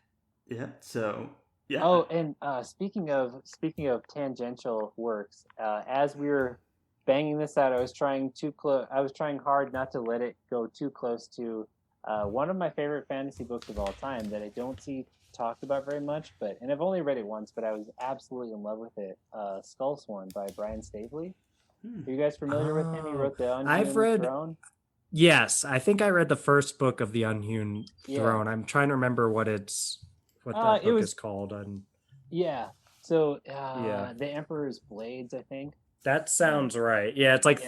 Yeah. So yeah. Oh, and speaking of tangential works, as we were banging this out, I was trying hard not to let it go too close to one of my favorite fantasy books of all time that I don't see talked about very much, and I've only read it once, but I was absolutely in love with it. Skullsworn by Brian Staveley. Are you guys familiar with him? He wrote the Unhewn Throne. Yes, I think I read the first book of the Unhewn Throne. I'm trying to remember what that book is called. So The Emperor's Blades, I think. That sounds right. Yeah, it's like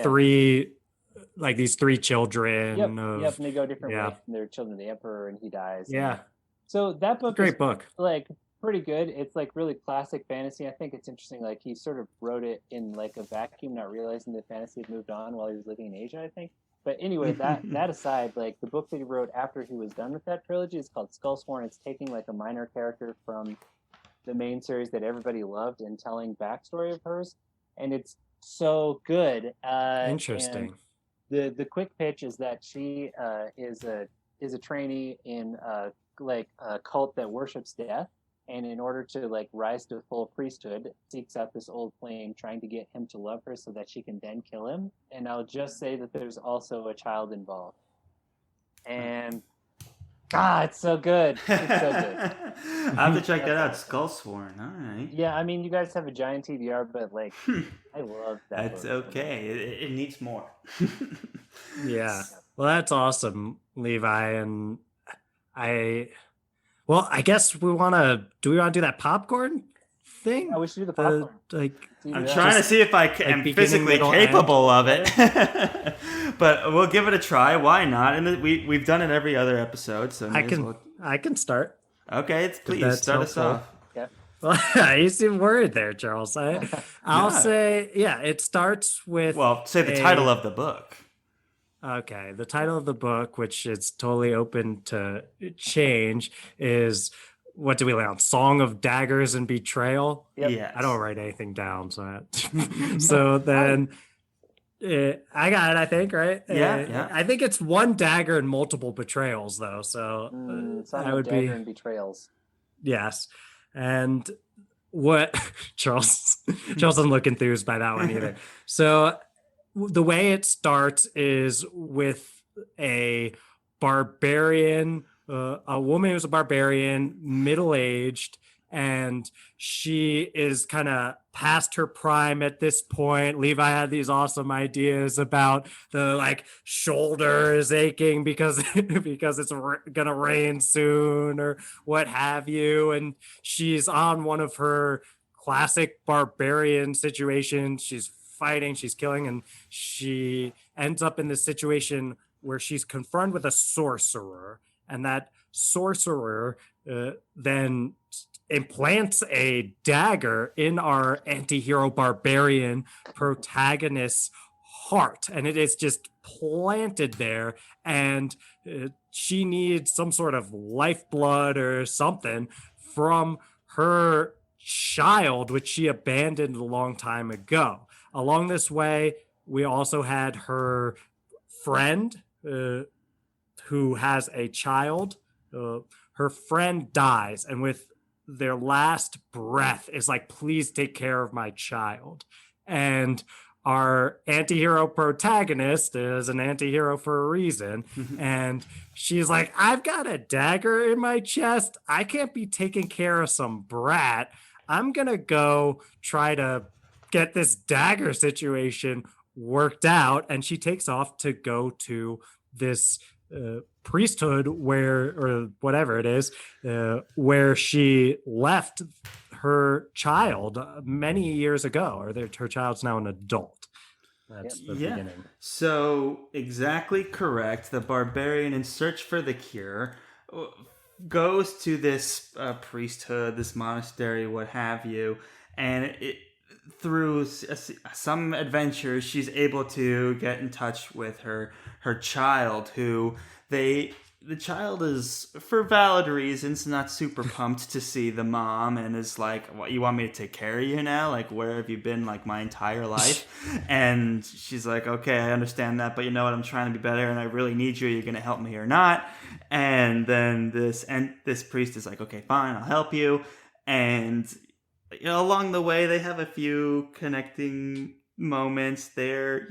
these three children. Yep, and they go different ways. And they're children of the Emperor, and he dies. Yeah. So that book is book. Like pretty good. It's like really classic fantasy. I think it's interesting. Like he sort of wrote it in like a vacuum, not realizing that fantasy had moved on while he was living in Asia, I think. But anyway, that aside, like the book that he wrote after he was done with that trilogy is called Skullsworn. It's taking like a minor character from the main series that everybody loved and telling backstory of hers, and it's so good. Interesting. The quick pitch is that she is a trainee in like a cult that worships death, and in order to like rise to full priesthood, seeks out this old flame, trying to get him to love her so that she can then kill him. And I'll just say that there's also a child involved. And God, it's so good. It's so good. I have to check that out. Skullsworn. All right. Yeah, I mean, you guys have a giant TBR, but like, I love that. That's okay. It needs more. Yeah. Well, that's awesome, Levi. And I guess do we want to do that popcorn thing? Yeah, we should do the popcorn. I'm trying to see if I am physically capable of it. But we'll give it a try. Why not? And we've done it every other episode, so I can start. Okay, please start us off. Yeah. Well, you seem worried there, Charles. I'll say, it starts with. Well, say the title of the book. Okay, the title of the book, which is totally open to change, is, what do we lay on? Song of Daggers and Betrayal? Yep. Yes. I don't write anything down, so then I got it, I think, right? Yeah. I think it's one dagger and multiple betrayals, though, so Song of Dagger and Betrayals. Yes. And what Charles doesn't look enthused by that one either. So the way it starts is with a barbarian, a woman who's a barbarian, middle-aged, and she is kind of past her prime at this point. Levi had these awesome ideas about the like shoulder is aching because because it's gonna rain soon or what have you, and she's on one of her classic barbarian situations. She's fighting, she's killing, and she ends up in this situation where she's confronted with a sorcerer, and that sorcerer then implants a dagger in our anti-hero barbarian protagonist's heart, and it is just planted there, and she needs some sort of lifeblood or something from her child, which she abandoned a long time ago. Along this way, we also had her friend who has a child. Her friend dies, and with their last breath is like, please take care of my child. And our anti-hero protagonist is an anti-hero for a reason. And she's like, I've got a dagger in my chest. I can't be taking care of some brat. I'm going to go try to get this dagger situation worked out. And she takes off to go to this priesthood or whatever it is, where she left her child many years ago, or her child's now an adult. That's the beginning. So exactly correct. The barbarian, in search for the cure, goes to this priesthood, this monastery, what have you, and through some adventures, she's able to get in touch with her child, who the child is, for valid reasons, not super pumped to see the mom, and is like, what, you want me to take care of you now? Like, where have you been like my entire life? And she's like, okay, I understand that, but you know what, I'm trying to be better and I really need you. You're gonna help me or not? And then this priest is like, okay, fine, I'll help you. And along the way, they have a few connecting moments. They're,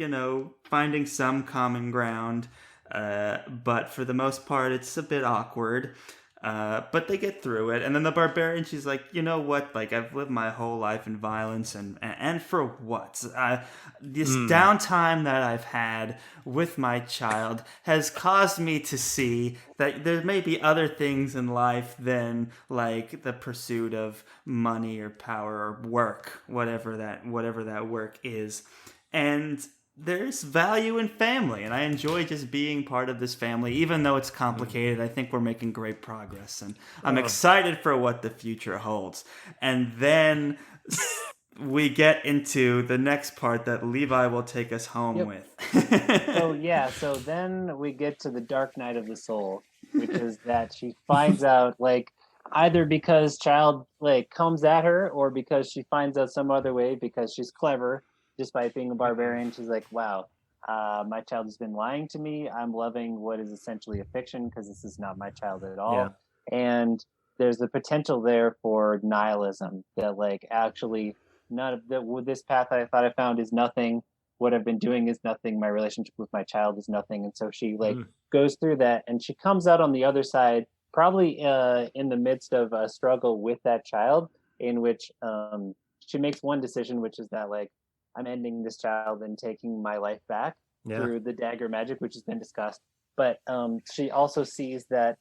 finding some common ground. But for the most part, it's a bit awkward. But they get through it. And then the barbarian, she's like, you know what? Like, I've lived my whole life in violence, and for what? This downtime that I've had with my child has caused me to see that there may be other things in life than like the pursuit of money or power or work, whatever that work is. And there's value in family, and I enjoy just being part of this family, even though it's complicated. I think we're making great progress, and I'm excited for what the future holds. And then we get into the next part that Levi will take us home with. So then we get to the dark night of the soul, which is that she finds out, like, either because child like comes at her, or because she finds out some other way, because she's clever. Despite being a barbarian, she's like, wow, my child has been lying to me. I'm loving what is essentially a fiction, because this is not my child at all. Yeah. And there's the potential there for nihilism, that like, actually, this path I thought I found is nothing. What I've been doing is nothing. My relationship with my child is nothing. And so she goes through that, and she comes out on the other side, probably in the midst of a struggle with that child, in which she makes one decision, which is that, like, I'm ending this child and taking my life back through the dagger magic, which has been discussed. But she also sees that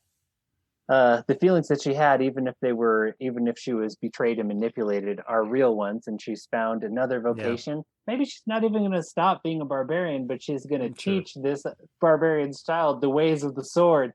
the feelings that she had, even if she was betrayed and manipulated, are real ones, and she's found another vocation. Yeah. Maybe she's not even going to stop being a barbarian, but she's going to teach this barbarian's child the ways of the sword,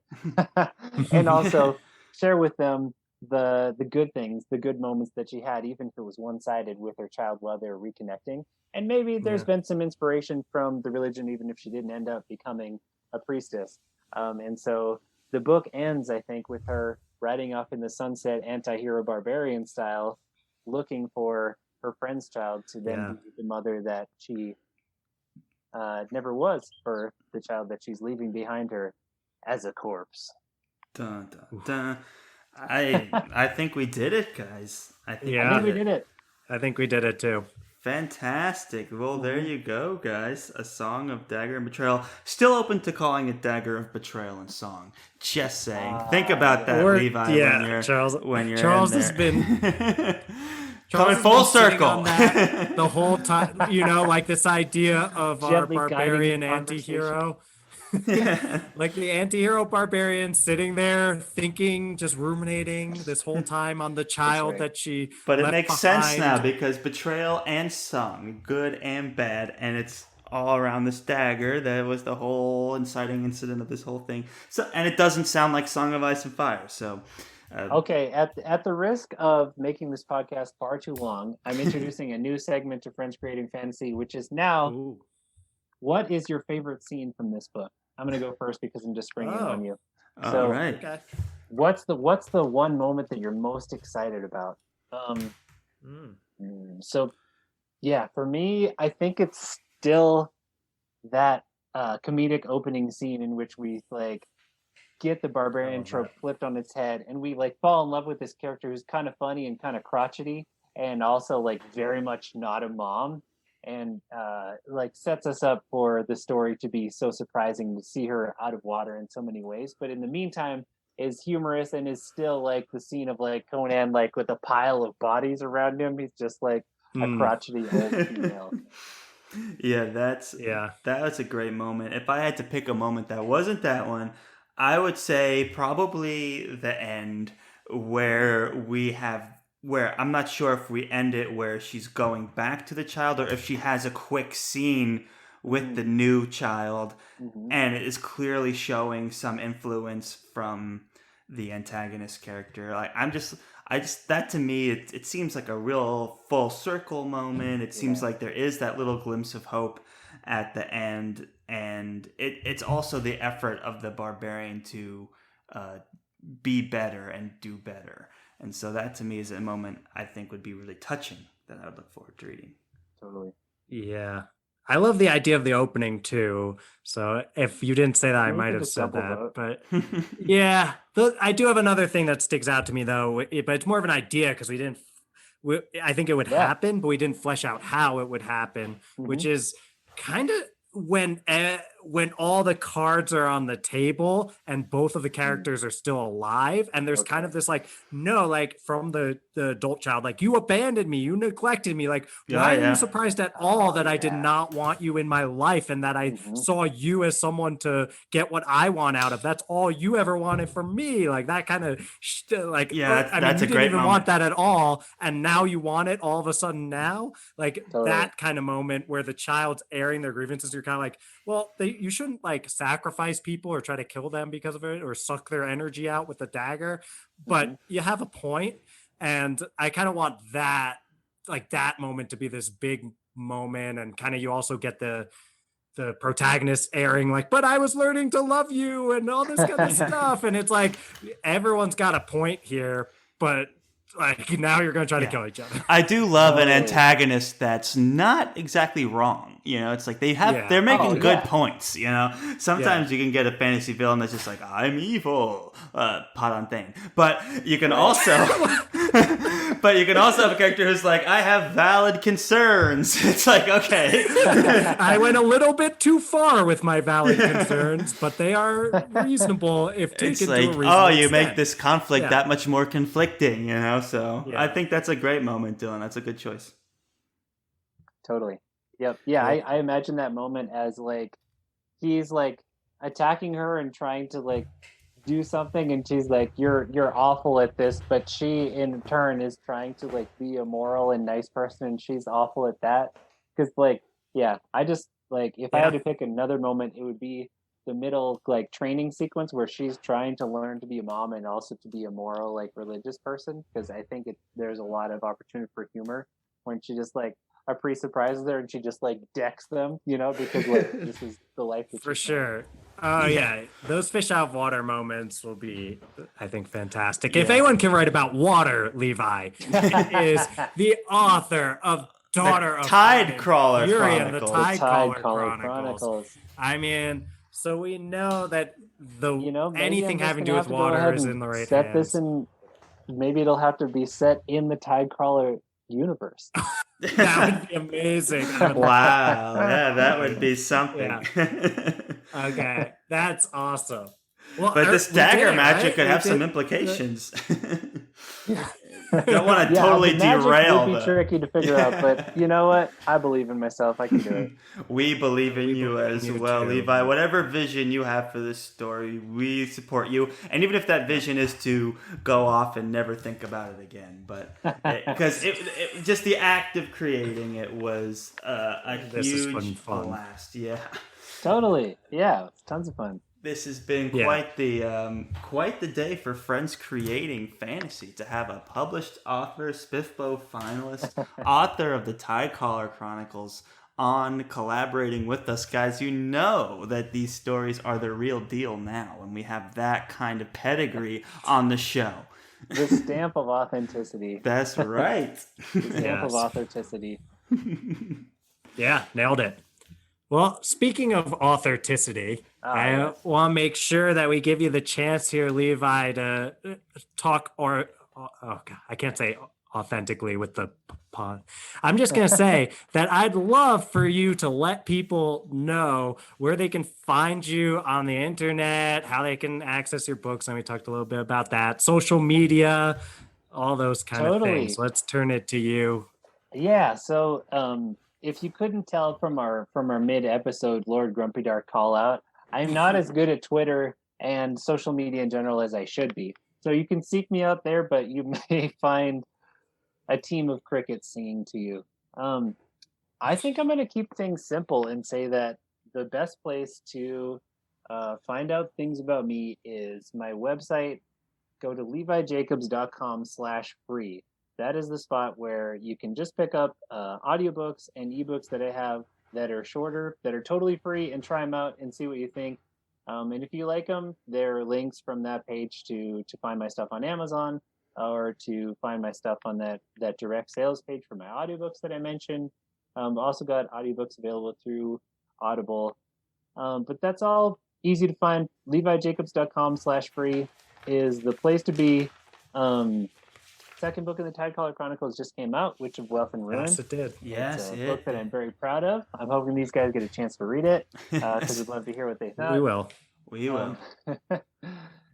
and also share with them the good things, the good moments that she had, even if it was one-sided, with her child while they were reconnecting. And maybe there's been some inspiration from the religion, even if she didn't end up becoming a priestess. And so the book ends, I think, with her riding off in the sunset, anti-hero barbarian style, looking for her friend's child to then be the mother that she never was for the child that she's leaving behind her as a corpse. Dun, dun, dun. I think we did it, guys. I think I think we did it. I think we did it too. Fantastic. Well, there you go, guys. A Song of Dagger and Betrayal. Still open to calling it Dagger of Betrayal and Song. Just saying. Think about that, Levi, when you're Charles in has there. been Coming full circle. On that the whole time, like this idea of our Gently guiding barbarian the anti-hero. Like the anti-hero barbarian sitting there thinking, just ruminating this whole time on the child that she But it left makes behind. sense now because Betrayal and Song, good and bad, and it's all around this dagger. That was the whole inciting incident of this whole thing. So, and it doesn't sound like Song of Ice and Fire. So, okay, at the risk of making this podcast far too long, I'm introducing a new segment to Friends Creating Fantasy, which is now, what is your favorite scene from this book? I'm going to go first because I'm just springing on you. So, all right. Okay. what's the one moment that you're most excited about? So, yeah, for me, I think it's still that comedic opening scene in which we like get the barbarian trope flipped on its head, and we like fall in love with this character who's kind of funny and kind of crotchety, and also like very much not a mom. And like sets us up for the story to be so surprising to see her out of water in so many ways. But in the meantime, is humorous and is still like the scene of like Conan, like with a pile of bodies around him. He's just like a crotchety old female. That was a great moment. If I had to pick a moment that wasn't that one, I would say probably the end where I'm not sure if we end it where she's going back to the child or if she has a quick scene with the new child and it is clearly showing some influence from the antagonist character. Like that to me, it seems like a real full circle moment. It seems like there is that little glimpse of hope at the end, and it's also the effort of the barbarian to be better and do better. And so that to me is a moment I think would be really touching that I would look forward to reading. Totally. Yeah. I love the idea of the opening too. So if you didn't say that, I might have said that. But yeah, I do have another thing that sticks out to me though, but it's more of an idea because I think it would happen, but we didn't flesh out how it would happen, which is kind of when all the cards are on the table and both of the characters are still alive, and there's kind of this like, no, like from the adult child, like, you abandoned me, you neglected me, like, why are you surprised at all that I did not want you in my life and that I saw you as someone to get what I want out of? That's all you ever wanted from me. Like that kind of like, I mean, you didn't even want that at all, and now you want it all of a sudden now, like that kind of moment where the child's airing their grievances. You're kind of like, well, you shouldn't like sacrifice people or try to kill them because of it or suck their energy out with the dagger, but you have a point. And I kind of want that, like that moment to be this big moment. And kind of, you also get the protagonist airing like, but I was learning to love you and all this kind of stuff. And it's like, everyone's got a point here, but like now you're going to try to kill each other. I do love an antagonist that's not exactly wrong. You know, it's like they're making good points. You know, sometimes you can get a fantasy villain that's just like, I'm evil, pot on thing. But you can also, have a character who's like, I have valid concerns. It's like, okay, I went a little bit too far with my valid concerns, but they are reasonable if taken to a reasonable extent. Make this conflict that much more conflicting. You know. So I think that's a great moment, Dylan. That's a good choice. Totally. Yep. Yeah, I imagine that moment as like he's like attacking her and trying to like do something, and she's like, you're awful at this, but she in turn is trying to like be a moral and nice person, and she's awful at that. Because like, I just like, if I had to pick another moment, it would be the middle like training sequence where she's trying to learn to be a mom and also to be a moral like religious person, because I think there's a lot of opportunity for humor when she just like a priest surprises her and she just like decks them, you know, because like this is the life that for sure. Oh yeah, those fish out of water moments will be, I think, fantastic. If anyone can write about water, Levi, it is the author of Daughter of Tidecaller Chronicles. The Tidecaller Chronicles. I mean, so we know that anything having to do with water is in the right set hands. this in maybe it'll have to be set in the Tidecrawler universe. That would be amazing. Wow, yeah, that would be something. Yeah. Okay, that's awesome. Well, But this we did dagger it, magic right? could We have some did- implications. Yeah. Don't want to totally the magic derail. would be tricky to figure out, but you know what? I believe in myself. I can do it. We believe in you believe in as you well, too. Levi. Whatever vision you have for this story, we support you. And even if that vision is to go off and never think about it again, but because it just the act of creating it was a This is huge fun. blast. Yeah. Totally. Yeah, it's tons of fun. This has been quite the day for friends creating fantasy to have a published author, SPFBO finalist, author of the Tidecaller Chronicles on collaborating with us, guys. You know that these stories are the real deal now, and we have that kind of pedigree on the show. The stamp of authenticity. That's right. The stamp of Yes. authenticity. Yeah, nailed it. Well, speaking of authenticity, I yes. want to make sure that we give you the chance here, Levi, to talk oh God, I can't say authentically with the pun. I'm just going to say that I'd love for you to let people know where they can find you on the internet, how they can access your books. And we talked a little bit about that, social media, all those kind of things. Let's turn it to you. Yeah, so if you couldn't tell from our mid-episode Lord Grumpy Dark call out, I'm not as good at Twitter and social media in general as I should be. So you can seek me out there, but you may find a team of crickets singing to you. I think I'm going to keep things simple and say that the best place to find out things about me is my website. Go to levijacobs.com/free. That is the spot where you can just pick up audiobooks and ebooks that I have that are shorter, that are totally free, and try them out and see what you think. And if you like them, there are links from that page to find my stuff on Amazon or to find my stuff on that direct sales page for my audiobooks that I mentioned. Also got audiobooks available through Audible. But that's all easy to find. levijacobs.com/free is the place to be. Second book of the Tidecaller Chronicles just came out, Witch of Wealth and Ruin. Yes, it did. Yes, It's a book that I'm very proud of. I'm hoping these guys get a chance to read it because we'd love to hear what they thought. We will. We will.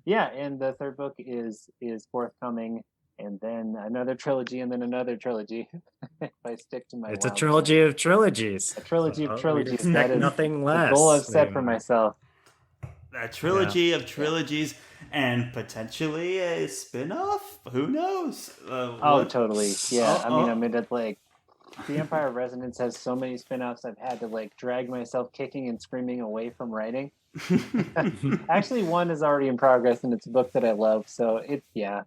Yeah, and the third book is forthcoming, and then another trilogy, and then another trilogy. If I stick to my It's a wild trilogy of trilogies. plan. A trilogy of We trilogies. expect That is nothing the less. goal I've set for Levi. myself. A trilogy of trilogies and potentially a spin-off. Who knows? Totally. Yeah, I mean, Oh. I'm in it like The Empire of Resonance has so many spin-offs. I've had to like drag myself kicking and screaming away from writing. Actually, one is already in progress, and it's a book that I love. So You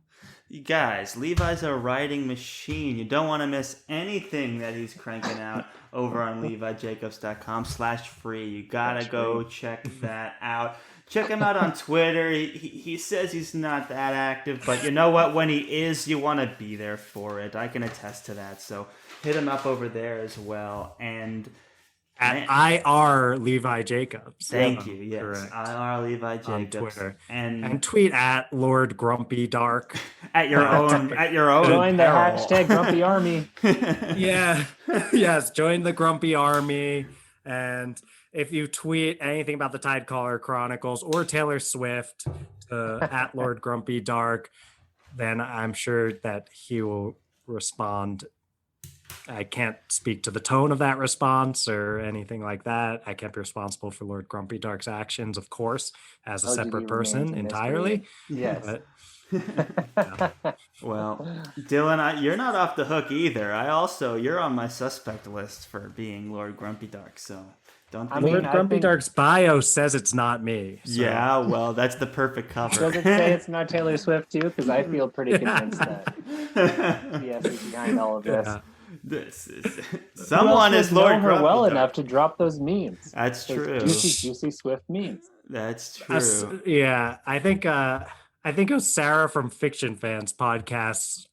guys, Levi's a writing machine. You don't want to miss anything that he's cranking out over on levijacobs.com/free. You gotta go check that out. Check him out on Twitter. He says he's not that active, but you know what? When he is, you want to be there for it. I can attest to that. So hit him up over there as well. And At IR Levi Jacobs. thank you. Yes, Correct. IR Levi Jacobs On Twitter. and And tweet at Lord Grumpy Dark. at your own join the peril. hashtag Grumpy Army. Yeah. Yes. Join the Grumpy Army. And if you tweet anything about the Tidecaller Chronicles or Taylor Swift at Lord Grumpy Dark, then I'm sure that he will respond. I can't speak to the tone of that response or anything like that. I can't be responsible for Lord Grumpy Dark's actions, of course, as a LGD separate remains person a mystery. entirely. Yes. But Well, Dylan, you're not off the hook either. You're on my suspect list for being Lord Grumpy Dark, so don't think. Lord Grumpy Dark's bio says it's not me. So. Yeah, well, that's the perfect cover. Does it say it's not Taylor Swift too? Because I feel pretty convinced that yes is behind all of this. Yeah. This is someone Who else is would know Lord her Grumpy well Dark. enough to drop those memes. That's Those true. Juicy Swift memes. That's true. Yeah, I think it was Sarah from Fiction Fans podcast's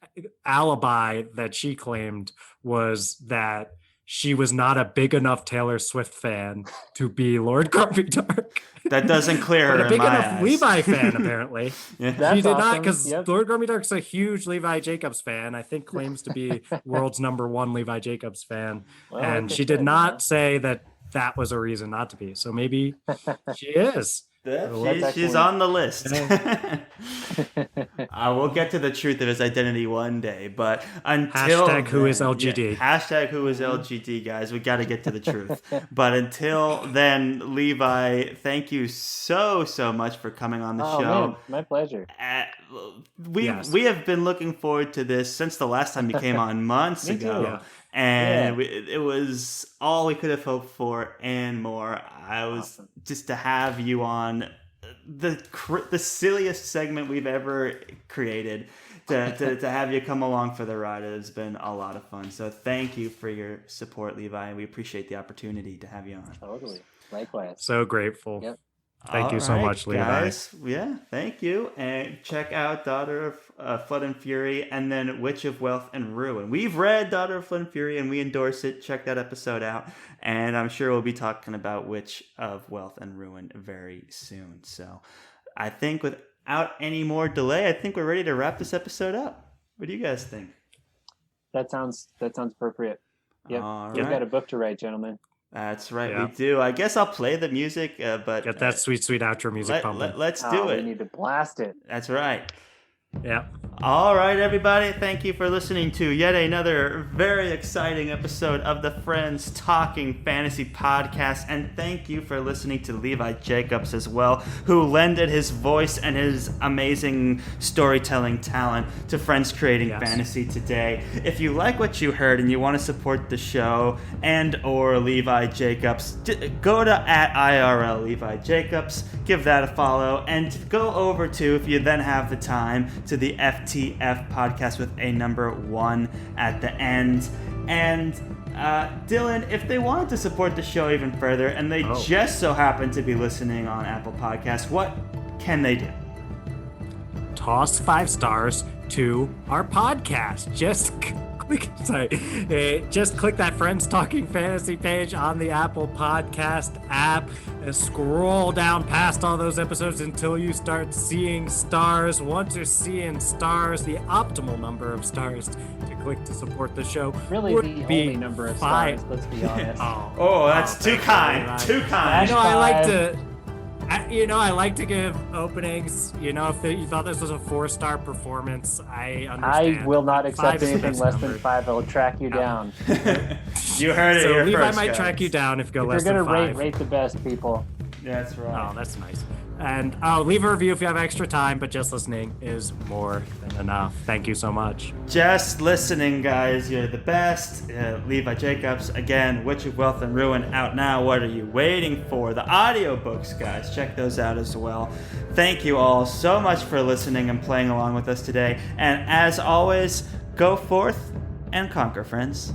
alibi that she claimed was that she was not a big enough Taylor Swift fan to be Lord Grumpy Dark. That doesn't clear her But a big in my enough eyes. Levi fan, apparently. Yeah. That's She did not, awesome. because Yep. Lord Grumpy Dark's a huge Levi Jacobs fan. I think claims to be world's #1 Levi Jacobs fan. Well, And like I she did said, not say that was a reason not to be. So maybe she is. She's on the list. Yeah. We'll get to the truth of his identity one day, but until Hashtag who is then- LGD. yeah, hashtag who is LGD, guys. We got to get to the truth. But until then, Levi, thank you so much for coming on the Oh, show. man, my pleasure. Yes. We have been looking forward to this since the last time you came on months Me too. ago. Yeah. And it was all we could have hoped for and more. I was Awesome. just to have you on the silliest segment we've ever created. To have you come along for the ride, it has been a lot of fun. So thank you for your support, Levi, and we appreciate the opportunity to have you on. Totally. Likewise. So grateful. Yep. Thank you so All right, much, Levi. guys. Yeah, thank you. And check out Daughter of Flood and Fury and then Witch of Wealth and Ruin. We've read Daughter of Flood and Fury and we endorse it. Check that episode out. And I'm sure we'll be talking about Witch of Wealth and Ruin very soon. So I think without any more delay, I think we're ready to wrap this episode up. What do you guys think? That sounds appropriate. Yep. All You've right. got a book to write, gentlemen. That's right, Yeah. we do. I guess I'll play the music, but Get that sweet outro music pumping. let's do We it. need to blast it. That's right. Yeah. All right, everybody. Thank you for listening to yet another very exciting episode of the Friends Talking Fantasy Podcast. And thank you for listening to Levi Jacobs as well, who lended his voice and his amazing storytelling talent to Friends Creating Yes. Fantasy today. If you like what you heard and you want to support the show and or Levi Jacobs, go to @IRL Levi Jacobs, give that a follow, and go over to, if you then have the time, to the FTF podcast with a #1 at the end. And Dylan, if they wanted to support the show even further and they just so happen to be listening on Apple Podcasts, what can they do? Toss 5 stars to our podcast. Just click that Friends Talking Fantasy page on the Apple Podcast app and scroll down past all those episodes until you start seeing stars. Once you're seeing stars, the optimal number of stars to click to support the show Really, would the be only number of 5. stars. Let's be honest. Oh, that's too thank you, kind. Levi. Too I kind. know I like 5. to. I like to give openings. You know, if you thought this was a 4-star performance, I understand. I will not 5 accept is the anything best less number. than 5. I'll track you down. You heard it So here Levi first, might guys. track you down if you go If less you're than gonna 5. rate the best, people. That's right. Oh, that's nice. And leave a review if you have extra time, but just listening is more than enough. Thank you so much. Just listening, guys. You're the best. Levi Jacobs, again, Witch of Wealth and Ruin, out now. What are you waiting for? The audiobooks, guys. Check those out as well. Thank you all so much for listening and playing along with us today. And as always, go forth and conquer, friends.